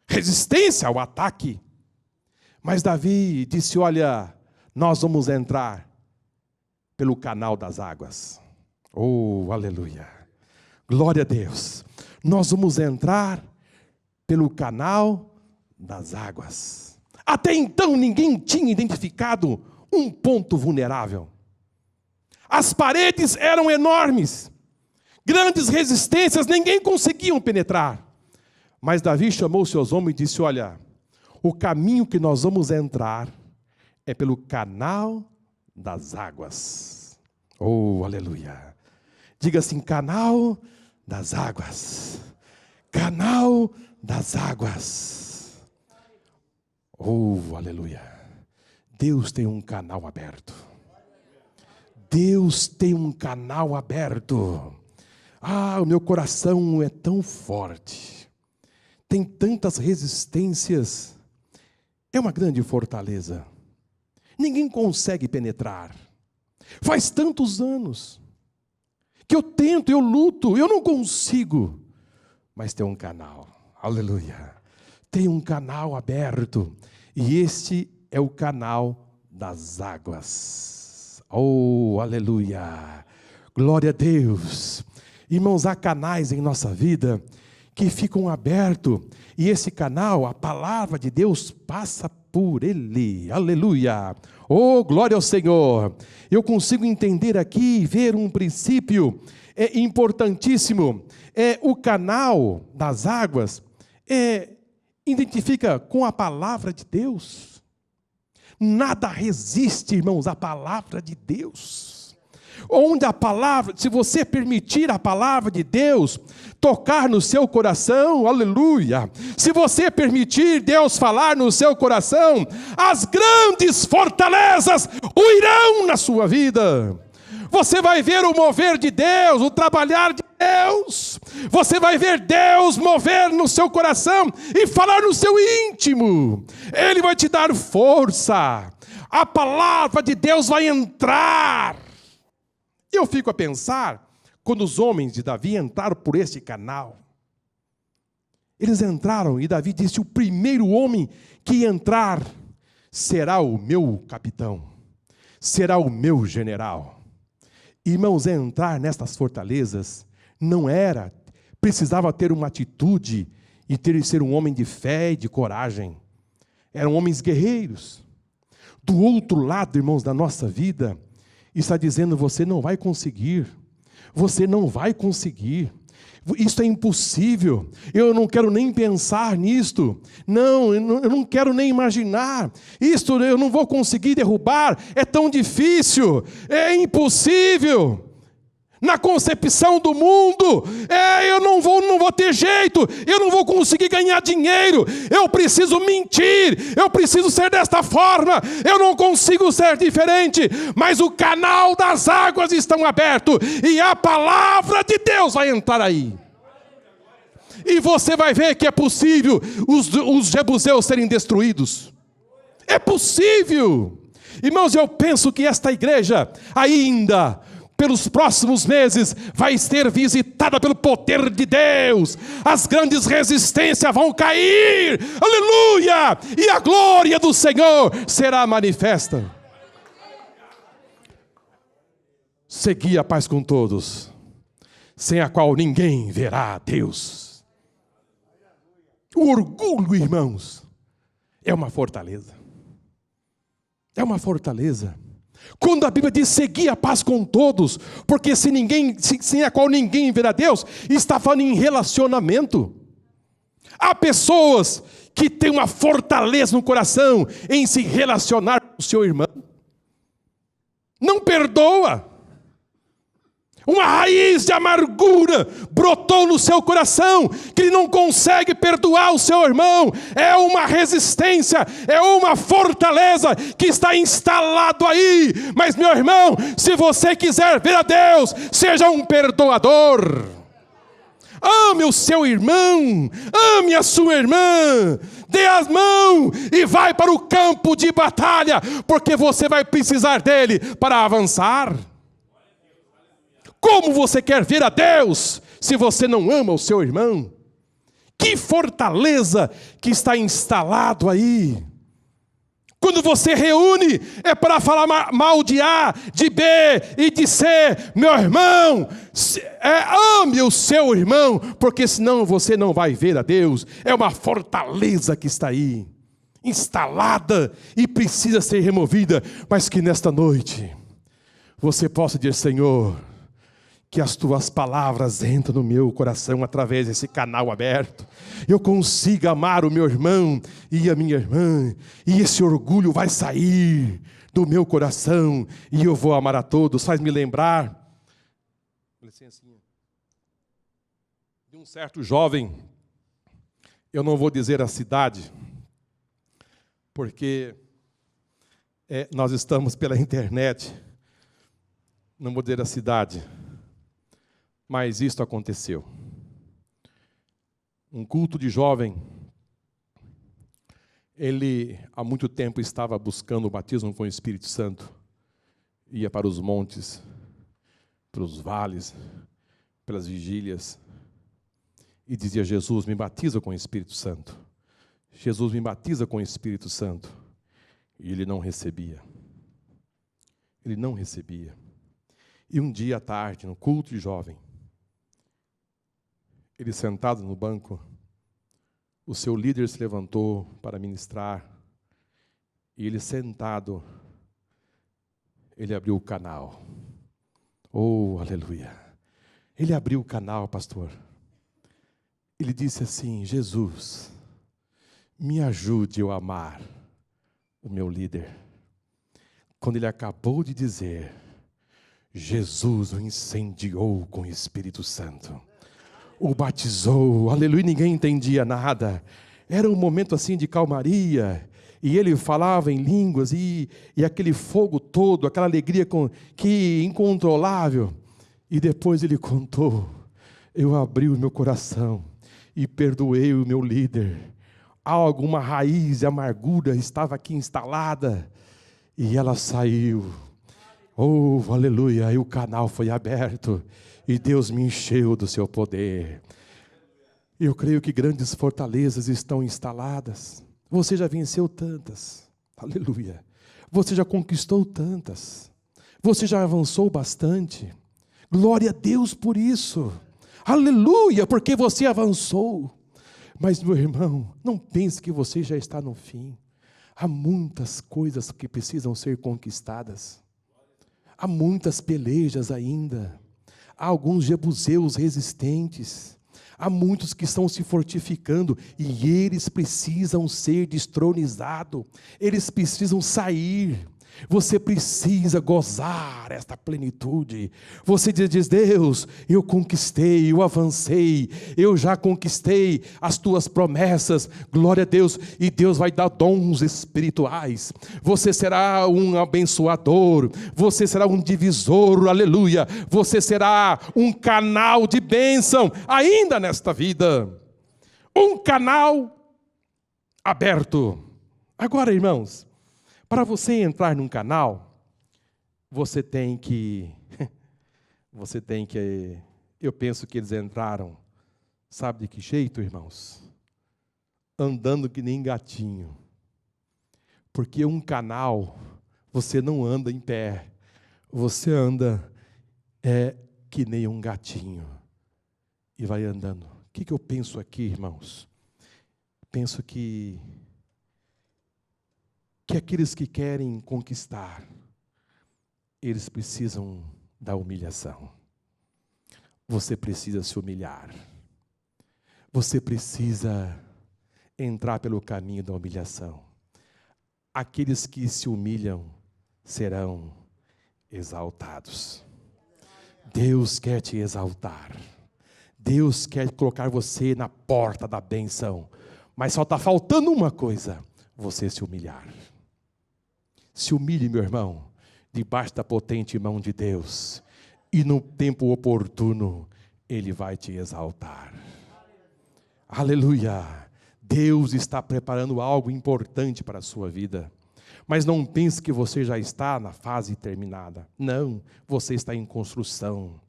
Speaker 1: Resistência ao ataque. Mas Davi disse, olha, nós vamos entrar pelo canal das águas. Oh, aleluia. Glória a Deus. Nós vamos entrar pelo canal das águas. Até então ninguém tinha identificado um ponto vulnerável. As paredes eram enormes. Grandes resistências, ninguém conseguia penetrar. Mas Davi chamou seus homens e disse, olha, o caminho que nós vamos entrar é pelo canal das águas. Oh, aleluia. Diga assim, canal das águas. Canal das águas. Oh, aleluia. Deus tem um canal aberto. Deus tem um canal aberto. Ah, o meu coração é tão forte. Tem tantas resistências. É uma grande fortaleza. Ninguém consegue penetrar. Faz tantos anos que eu tento, eu luto, eu não consigo. Mas tem um canal. Aleluia. Tem um canal aberto. E este é o canal das águas. Oh, aleluia. Glória a Deus. Irmãos, há canais em nossa vida que ficam abertos. E esse canal, a palavra de Deus passa por ele. Aleluia. Oh, glória ao Senhor. Eu consigo entender aqui e ver um princípio importantíssimo. O canal das águas identifica com a palavra de Deus. Nada resiste, irmãos, à palavra de Deus. onde a palavra, se você permitir a palavra de Deus tocar no seu coração, aleluia, se você permitir Deus falar no seu coração, as grandes fortalezas o irão na sua vida. Você vai ver o mover de Deus, o trabalhar de Deus. Você vai ver Deus mover no seu coração e falar no seu íntimo. Ele vai te dar força. A palavra de Deus vai entrar. Eu fico a pensar, quando os homens de Davi entraram por este canal. Eles entraram e Davi disse, o primeiro homem que entrar será o meu capitão, será o meu general. Irmãos, entrar nestas fortalezas não era, precisava ter uma atitude e ser um homem de fé e de coragem. Eram homens guerreiros. Do outro lado, irmãos, da nossa vida, está dizendo, você não vai conseguir. Você não vai conseguir. Isso é impossível. Eu não quero nem pensar nisto. Não, eu não quero nem imaginar. Isto eu não vou conseguir derrubar. É tão difícil. É impossível. Na concepção do mundo, eu não vou ter jeito, eu não vou conseguir ganhar dinheiro, eu preciso mentir, eu preciso ser desta forma, eu não consigo ser diferente, mas o canal das águas estão aberto, e a palavra de Deus vai entrar aí. E você vai ver que é possível os jebuseus serem destruídos. É possível. Irmãos, eu penso que esta igreja ainda, pelos próximos meses, vai ser visitada pelo poder de Deus. As grandes resistências vão cair. Aleluia! E a glória do Senhor será manifesta. Segui a paz com todos, sem a qual ninguém verá a Deus. O orgulho, irmãos, é uma fortaleza. É uma fortaleza. Quando a Bíblia diz seguir a paz com todos, porque sem a qual ninguém verá Deus, está falando em relacionamento. Há pessoas que têm uma fortaleza no coração em se relacionar com o seu irmão. Não perdoa. Uma raiz de amargura brotou no seu coração, que ele não consegue perdoar o seu irmão. É uma resistência, é uma fortaleza que está instalado aí. Mas, meu irmão, se você quiser ver a Deus, seja um perdoador. Ame o seu irmão, ame a sua irmã, dê as mãos e vai para o campo de batalha, porque você vai precisar dele para avançar. Como você quer ver a Deus se você não ama o seu irmão? Que fortaleza que está instalado aí. Quando você reúne, é para falar mal de A, de B e de C. Meu irmão, ame o seu irmão, porque senão você não vai ver a Deus. É uma fortaleza que está aí, instalada e precisa ser removida. Mas que nesta noite você possa dizer, Senhor, que as tuas palavras entrem no meu coração através desse canal aberto. Eu consiga amar o meu irmão e a minha irmã. E esse orgulho vai sair do meu coração. E eu vou amar a todos. Faz-me lembrar, licencinha, de um certo jovem. Eu não vou dizer a cidade, porque nós estamos pela internet. Não vou dizer a cidade. Mas isto aconteceu. Um culto de jovem, ele há muito tempo estava buscando o batismo com o Espírito Santo. Ia para os montes, para os vales, pelas vigílias, e dizia, Jesus, me batiza com o Espírito Santo. Jesus, me batiza com o Espírito Santo. E ele não recebia. Ele não recebia. E um dia à tarde, no culto de jovem, ele sentado no banco, o seu líder se levantou para ministrar, e ele sentado, ele abriu o canal. Oh, aleluia! Ele abriu o canal, pastor. Ele disse assim, Jesus, me ajude a amar o meu líder. Quando ele acabou de dizer, Jesus o incendiou com o Espírito Santo. O batizou, aleluia, ninguém entendia nada. Era um momento assim de calmaria. E ele falava em línguas, e aquele fogo todo, aquela alegria que incontrolável. E depois ele contou, eu abri o meu coração e perdoei o meu líder. Alguma raiz de amargura estava aqui instalada, e ela saiu. Oh, aleluia, e o canal foi aberto, e Deus me encheu do seu poder. Eu creio que grandes fortalezas estão instaladas. Você já venceu tantas, aleluia. Você já conquistou tantas. Você já avançou bastante. Glória a Deus por isso. Aleluia, porque você avançou. Mas, meu irmão, não pense que você já está no fim. Há muitas coisas que precisam ser conquistadas. Há muitas pelejas ainda. Há alguns jebuseus resistentes. Há muitos que estão se fortificando e eles precisam ser destronizados. Eles precisam sair. Você precisa gozar esta plenitude. Você diz, Deus, eu conquistei, eu avancei, eu já conquistei as tuas promessas, glória a Deus, e Deus vai dar dons espirituais. Você será um abençoador, você será um divisor, aleluia, você será um canal de bênção, ainda nesta vida. Um canal aberto. Agora, irmãos, para você entrar num canal, você tem que, eu penso que eles entraram, sabe de que jeito, irmãos? Andando que nem gatinho. Porque um canal, você não anda em pé, você anda que nem um gatinho. E vai andando. O que eu penso aqui, irmãos? Penso que aqueles que querem conquistar, eles precisam da humilhação. Você precisa se humilhar. Você precisa entrar pelo caminho da humilhação. Aqueles que se humilham serão exaltados. Deus quer te exaltar. Deus quer colocar você na porta da bênção. Mas só está faltando uma coisa: você se humilhar. Se humilhe, meu irmão, debaixo da potente mão de Deus, e no tempo oportuno, Ele vai te exaltar. Aleluia! Deus está preparando algo importante para a sua vida. Mas não pense que você já está na fase terminada. Não, você está em construção.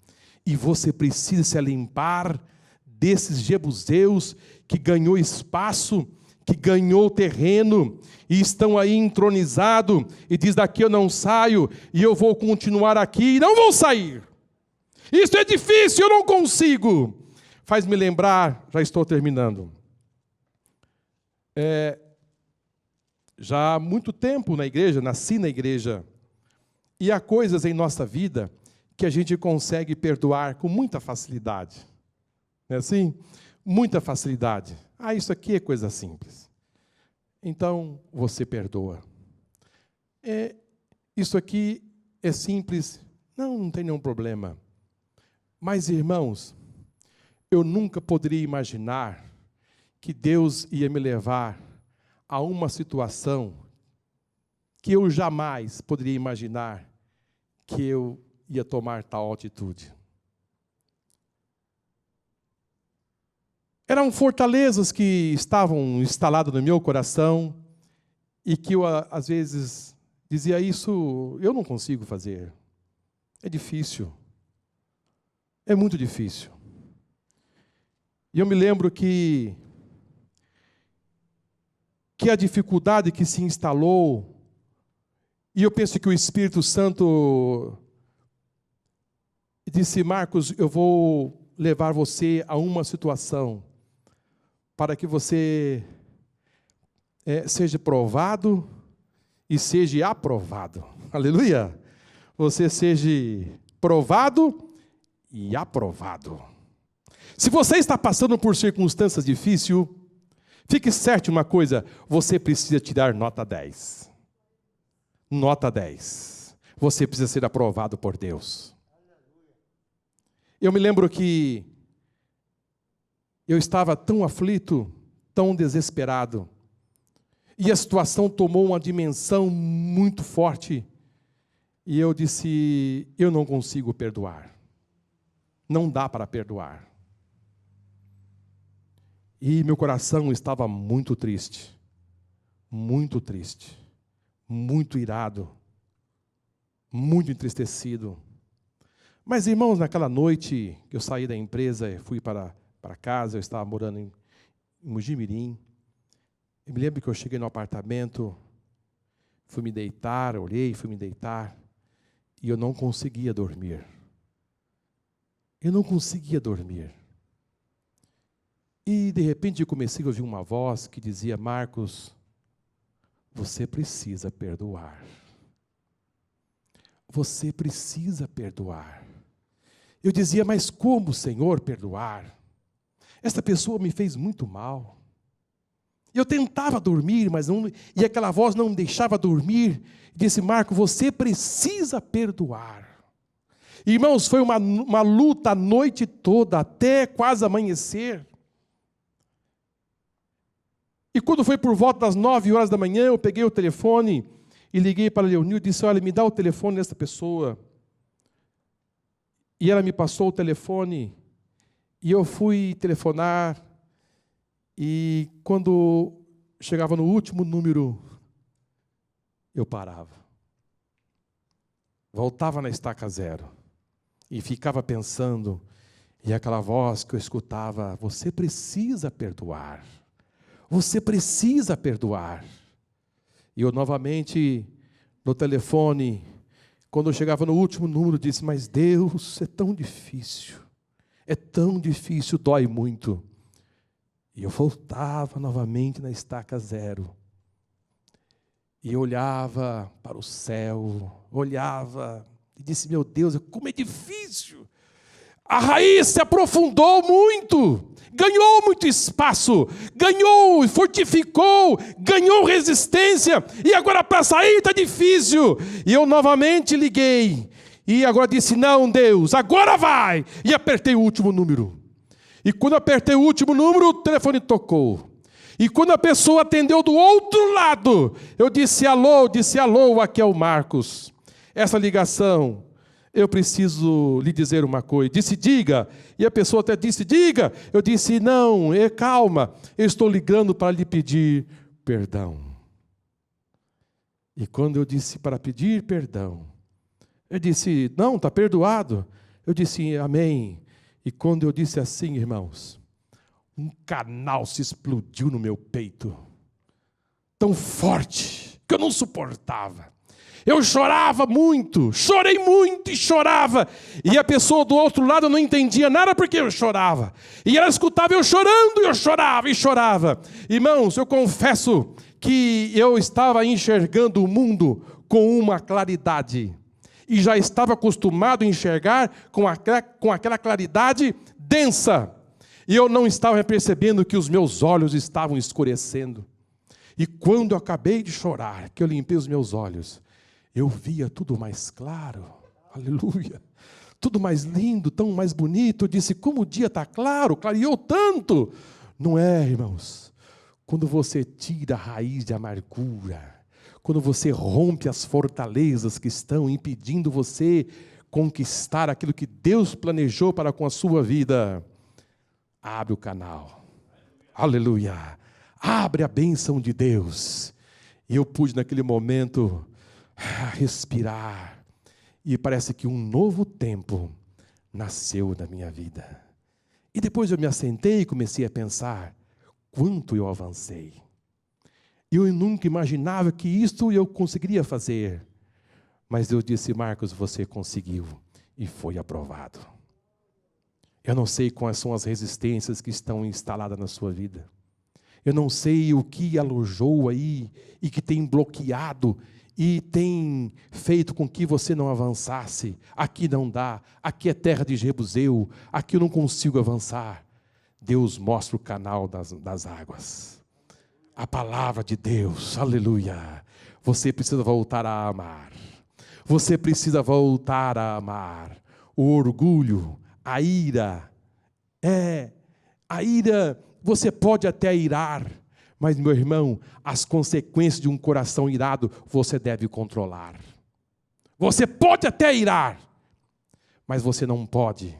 Speaker 1: E você precisa se limpar desses jebuseus que ganhou espaço, que ganhou terreno, e estão aí entronizados, e diz, daqui eu não saio, e eu vou continuar aqui, e não vou sair. Isso é difícil, eu não consigo. Faz-me lembrar, já estou terminando. Já há muito tempo na igreja, nasci na igreja, e há coisas em nossa vida que a gente consegue perdoar com muita facilidade. Não é assim? Muita facilidade. Isso aqui é coisa simples. Então, você perdoa. Isso aqui é simples. Não tem nenhum problema. Mas, irmãos, eu nunca poderia imaginar que Deus ia me levar a uma situação que eu jamais poderia imaginar que eu ia tomar tal atitude. Eram fortalezas que estavam instaladas no meu coração e que eu, às vezes, dizia, isso eu não consigo fazer. É difícil. É muito difícil. E eu me lembro que a dificuldade que se instalou, e eu penso que o Espírito Santo disse, Marcos, eu vou levar você a uma situação para que você seja provado e seja aprovado. Aleluia! Você seja provado e aprovado. Se você está passando por circunstâncias difíceis, fique certo de uma coisa, você precisa tirar nota 10. Nota 10. você precisa ser aprovado por Deus. Eu me lembro que eu estava tão aflito, tão desesperado, e a situação tomou uma dimensão muito forte, e eu disse, eu não consigo perdoar. Não dá para perdoar. E meu coração estava muito triste, muito irado, muito entristecido. Mas, irmãos, naquela noite que eu saí da empresa e fui para casa, eu estava morando em Mojimirim. Eu me lembro que eu cheguei no apartamento, fui me deitar, olhei, fui me deitar, e eu não conseguia dormir. Eu não conseguia dormir. E, de repente, eu comecei a ouvir uma voz que dizia, Marcos, você precisa perdoar. Você precisa perdoar. Eu dizia, mas como, Senhor, perdoar? Esta pessoa me fez muito mal. Eu tentava dormir, mas não, e aquela voz não me deixava dormir. Disse, Marcos, você precisa perdoar. Irmãos, foi uma luta a noite toda, até quase amanhecer. E quando foi por volta das 9 horas da manhã, eu peguei o telefone e liguei para a Leonil e disse, olha, me dá o telefone dessa pessoa. E ela me passou o telefone, e eu fui telefonar, e quando chegava no último número, eu parava. Voltava na estaca zero, e ficava pensando, e aquela voz que eu escutava, você precisa perdoar. Você precisa perdoar. E eu novamente, no telefone, quando eu chegava no último número, disse, mas Deus, é tão difícil, dói muito. E eu voltava novamente na estaca zero. E eu olhava para o céu, olhava e disse, meu Deus, como é difícil. A raiz se aprofundou muito, ganhou muito espaço, ganhou, fortificou, ganhou resistência, e agora para sair está difícil. E eu novamente liguei, e agora disse, não Deus, agora vai, e apertei o último número. E quando apertei o último número, o telefone tocou. E quando a pessoa atendeu do outro lado, eu disse, alô, aqui é o Marcos. Essa ligação, eu preciso lhe dizer uma coisa. Disse, diga. E a pessoa até disse, diga. Eu disse, não, calma. Eu estou ligando para lhe pedir perdão. E quando eu disse para pedir perdão, eu disse, não, está perdoado. Eu disse, amém. E quando eu disse assim, irmãos, um canal se explodiu no meu peito. Tão forte, que eu não suportava. Eu chorava muito, chorei muito e chorava. E a pessoa do outro lado não entendia nada porque eu chorava. E ela escutava eu chorando e eu chorava e chorava. Irmãos, eu confesso que eu estava enxergando o mundo com uma claridade. E já estava acostumado a enxergar com aquela claridade densa. E eu não estava percebendo que os meus olhos estavam escurecendo. E quando eu acabei de chorar, que eu limpei os meus olhos, eu via tudo mais claro, aleluia, tudo mais lindo, tão mais bonito. Eu disse, como o dia está claro, clareou tanto. Não é, irmãos? Quando você tira a raiz de amargura, quando você rompe as fortalezas que estão impedindo você conquistar aquilo que Deus planejou para com a sua vida, abre o canal, aleluia, abre a bênção de Deus. E eu pude naquele momento respirar, e parece que um novo tempo nasceu na minha vida. E depois eu me assentei e comecei a pensar, quanto eu avancei. Eu nunca imaginava que isto eu conseguiria fazer. Mas Deus disse, Marcos, você conseguiu, e foi aprovado. Eu não sei quais são as resistências que estão instaladas na sua vida. Eu não sei o que alojou aí, e que tem bloqueado, e tem feito com que você não avançasse. Aqui não dá, aqui é terra de Jebuseu, aqui eu não consigo avançar. Deus mostra o canal das águas. A palavra de Deus, aleluia. Você precisa voltar a amar. Você precisa voltar a amar. O orgulho, a ira. A ira, você pode até irar, mas, meu irmão, as consequências de um coração irado, você deve controlar. Você pode até irar, mas você não pode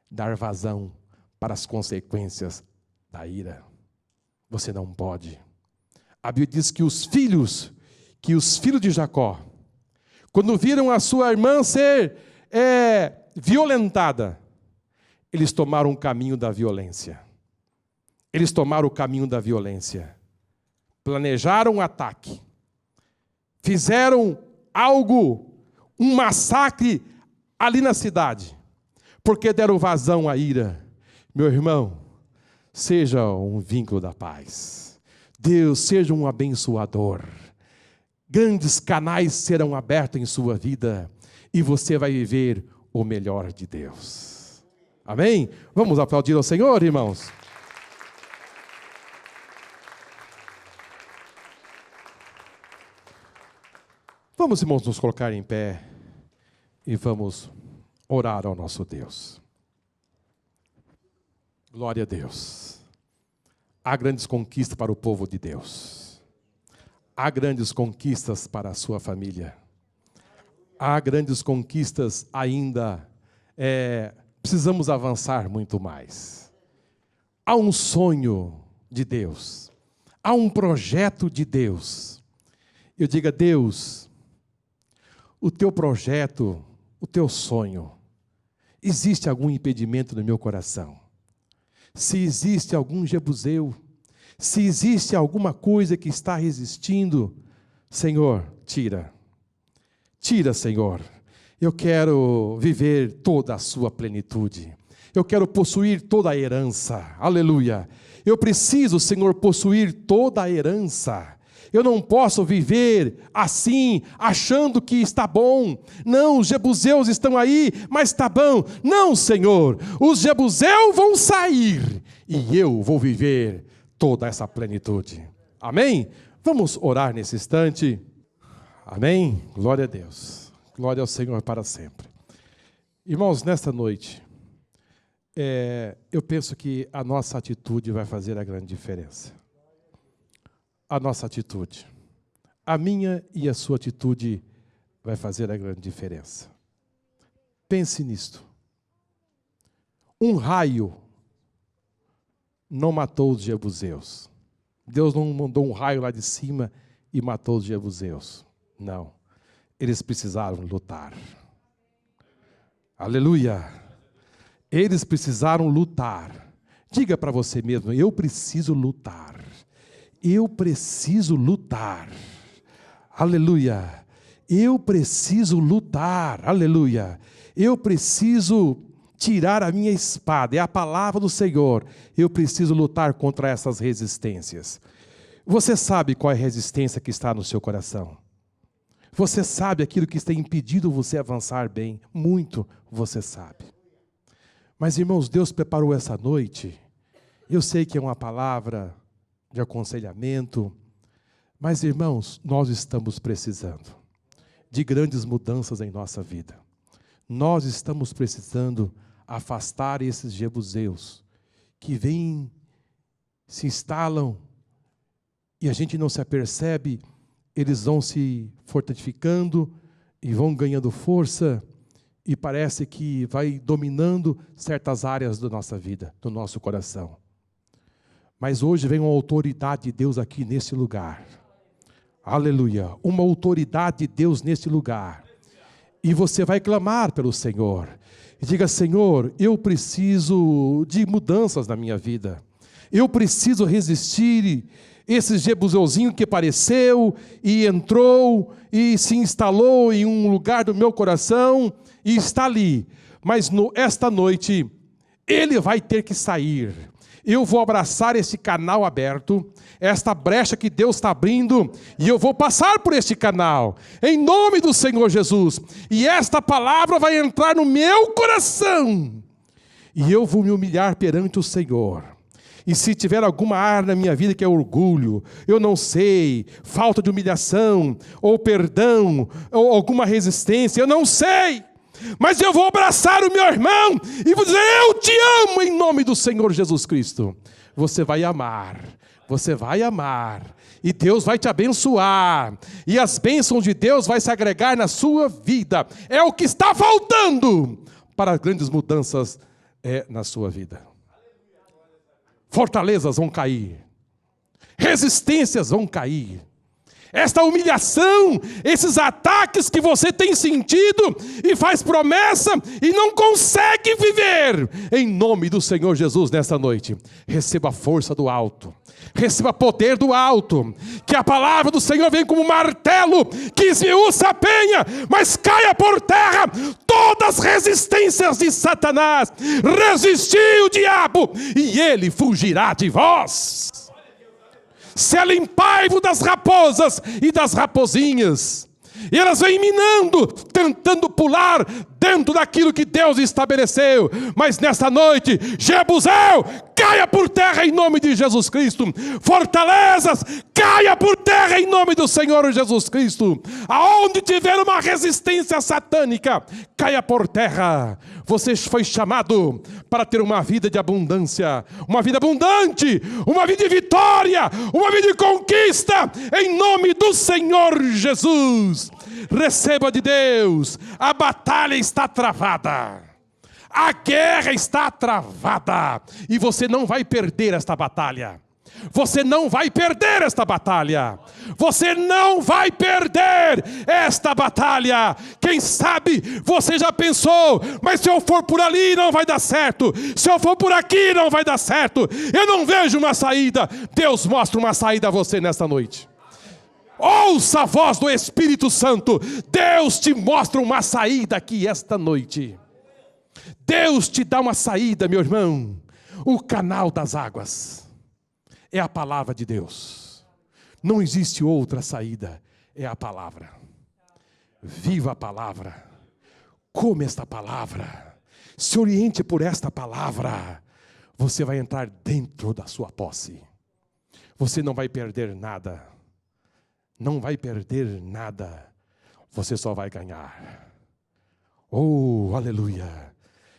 Speaker 1: dar vazão para as consequências da ira. Você não pode. A Bíblia diz que os filhos de Jacó, quando viram a sua irmã ser violentada, eles tomaram o caminho da violência. Eles tomaram o caminho da violência. Planejaram um ataque. Fizeram um massacre ali na cidade. Porque deram vazão à ira. Meu irmão, seja um vínculo da paz. Deus, seja um abençoador. Grandes canais serão abertos em sua vida. E você vai viver o melhor de Deus. Amém? Vamos aplaudir ao Senhor, irmãos. Vamos, irmãos, nos colocar em pé e vamos orar ao nosso Deus. Glória a Deus. Há grandes conquistas para o povo de Deus. Há grandes conquistas para a sua família. Há grandes conquistas ainda. Precisamos avançar muito mais. Há um sonho de Deus. Há um projeto de Deus. Eu digo a Deus, o teu projeto, o teu sonho, existe algum impedimento no meu coração? Se existe algum jebuseu, se existe alguma coisa que está resistindo, Senhor, tira. Tira, Senhor. Eu quero viver toda a sua plenitude. Eu quero possuir toda a herança. Aleluia. Eu preciso, Senhor, possuir toda a herança. Eu não posso viver assim, achando que está bom. Não, os jebuseus estão aí, mas está bom. Não, Senhor, os jebuseus vão sair e eu vou viver toda essa plenitude. Amém? Vamos orar nesse instante. Amém? Glória a Deus. Glória ao Senhor para sempre. Irmãos, nesta noite, eu penso que a nossa atitude vai fazer a grande diferença. A nossa atitude. A minha e a sua atitude vai fazer a grande diferença. Pense nisto. Um raio não matou os jebuseus. Deus não mandou um raio lá de cima e matou os jebuseus. Não. Eles precisaram lutar. Aleluia. Eles precisaram lutar. Diga para você mesmo, eu preciso lutar. Eu preciso lutar. Aleluia. Eu preciso lutar. Aleluia. Eu preciso tirar a minha espada. É a palavra do Senhor. Eu preciso lutar contra essas resistências. Você sabe qual é a resistência que está no seu coração? Você sabe aquilo que está impedindo você avançar bem? Muito você sabe. Mas, irmãos, Deus preparou essa noite. Eu sei que é uma palavra de aconselhamento, mas, irmãos, nós estamos precisando de grandes mudanças em nossa vida. Nós estamos precisando afastar esses jebuseus que vêm, se instalam e a gente não se apercebe, eles vão se fortificando e vão ganhando força e parece que vai dominando certas áreas da nossa vida, do nosso coração. Mas hoje vem uma autoridade de Deus aqui nesse lugar. Aleluia. Uma autoridade de Deus nesse lugar. E você vai clamar pelo Senhor. E diga, Senhor, eu preciso de mudanças na minha vida. Eu preciso resistir esse jebuseuzinho que apareceu e entrou e se instalou em um lugar do meu coração e está ali. Mas esta noite, ele vai ter que sair. Eu vou abraçar esse canal aberto, esta brecha que Deus está abrindo, e eu vou passar por este canal, em nome do Senhor Jesus. E esta palavra vai entrar no meu coração, e eu vou me humilhar perante o Senhor. E se tiver alguma área na minha vida que é orgulho, eu não sei, falta de humilhação, ou perdão, ou alguma resistência, eu não sei. Mas eu vou abraçar o meu irmão e vou dizer, eu te amo em nome do Senhor Jesus Cristo. Você vai amar, e Deus vai te abençoar, e as bênçãos de Deus vai se agregar na sua vida. É o que está faltando para grandes mudanças na sua vida. Fortalezas vão cair, resistências vão cair. Esta humilhação, esses ataques que você tem sentido e faz promessa e não consegue viver, em nome do Senhor Jesus nesta noite, receba a força do alto, receba poder do alto, que a palavra do Senhor vem como um martelo, que esmiuça a penha, mas caia por terra todas as resistências de Satanás. Resistiu o diabo e ele fugirá de vós. Se alimpai-vos das raposas e das rapozinhas. E elas vêm minando, tentando pular dentro daquilo que Deus estabeleceu. Mas nesta noite, Jebusel, caia por terra em nome de Jesus Cristo. Fortalezas, caia por terra em nome do Senhor Jesus Cristo. Aonde tiver uma resistência satânica, caia por terra. Você foi chamado para ter uma vida de abundância, uma vida abundante, uma vida de vitória, uma vida de conquista, em nome do Senhor Jesus. Receba de Deus, a batalha está travada, a guerra está travada, e você não vai perder esta batalha. Você não vai perder esta batalha. Você não vai perder esta batalha. Quem sabe você já pensou, mas se eu for por ali não vai dar certo. Se eu for por aqui não vai dar certo. Eu não vejo uma saída. Deus mostra uma saída a você nesta noite. Ouça a voz do Espírito Santo. Deus te mostra uma saída aqui esta noite. Deus te dá uma saída, meu irmão. O canal das águas é a palavra de Deus. Não existe outra saída, é a palavra. Viva a palavra. Come esta palavra. Se oriente por esta palavra. Você vai entrar dentro da sua posse. Você não vai perder nada. Não vai perder nada. Você só vai ganhar. Oh, aleluia.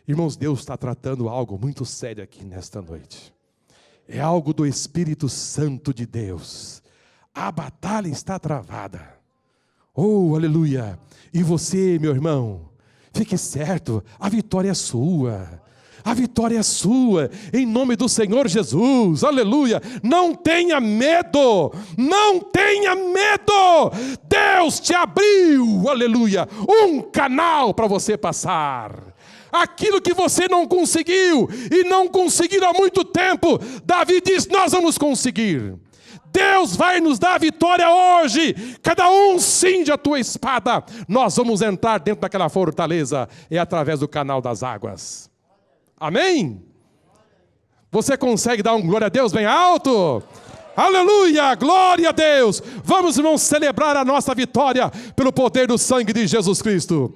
Speaker 1: Irmãos, Deus está tratando algo muito sério aqui nesta noite. É algo do Espírito Santo de Deus. A batalha está travada. Oh, aleluia. E você, meu irmão, fique certo, a vitória é sua. A vitória é sua, em nome do Senhor Jesus, aleluia. Não tenha medo, não tenha medo. Deus te abriu, aleluia, um canal para você passar. Aquilo que você não conseguiu, e não conseguiu há muito tempo, Davi diz, nós vamos conseguir. Deus vai nos dar a vitória hoje. Cada um cinge a tua espada. Nós vamos entrar dentro daquela fortaleza, é através do canal das águas. Amém? Você consegue dar um glória a Deus bem alto? Aleluia, glória a Deus. Vamos, irmãos, celebrar a nossa vitória pelo poder do sangue de Jesus Cristo.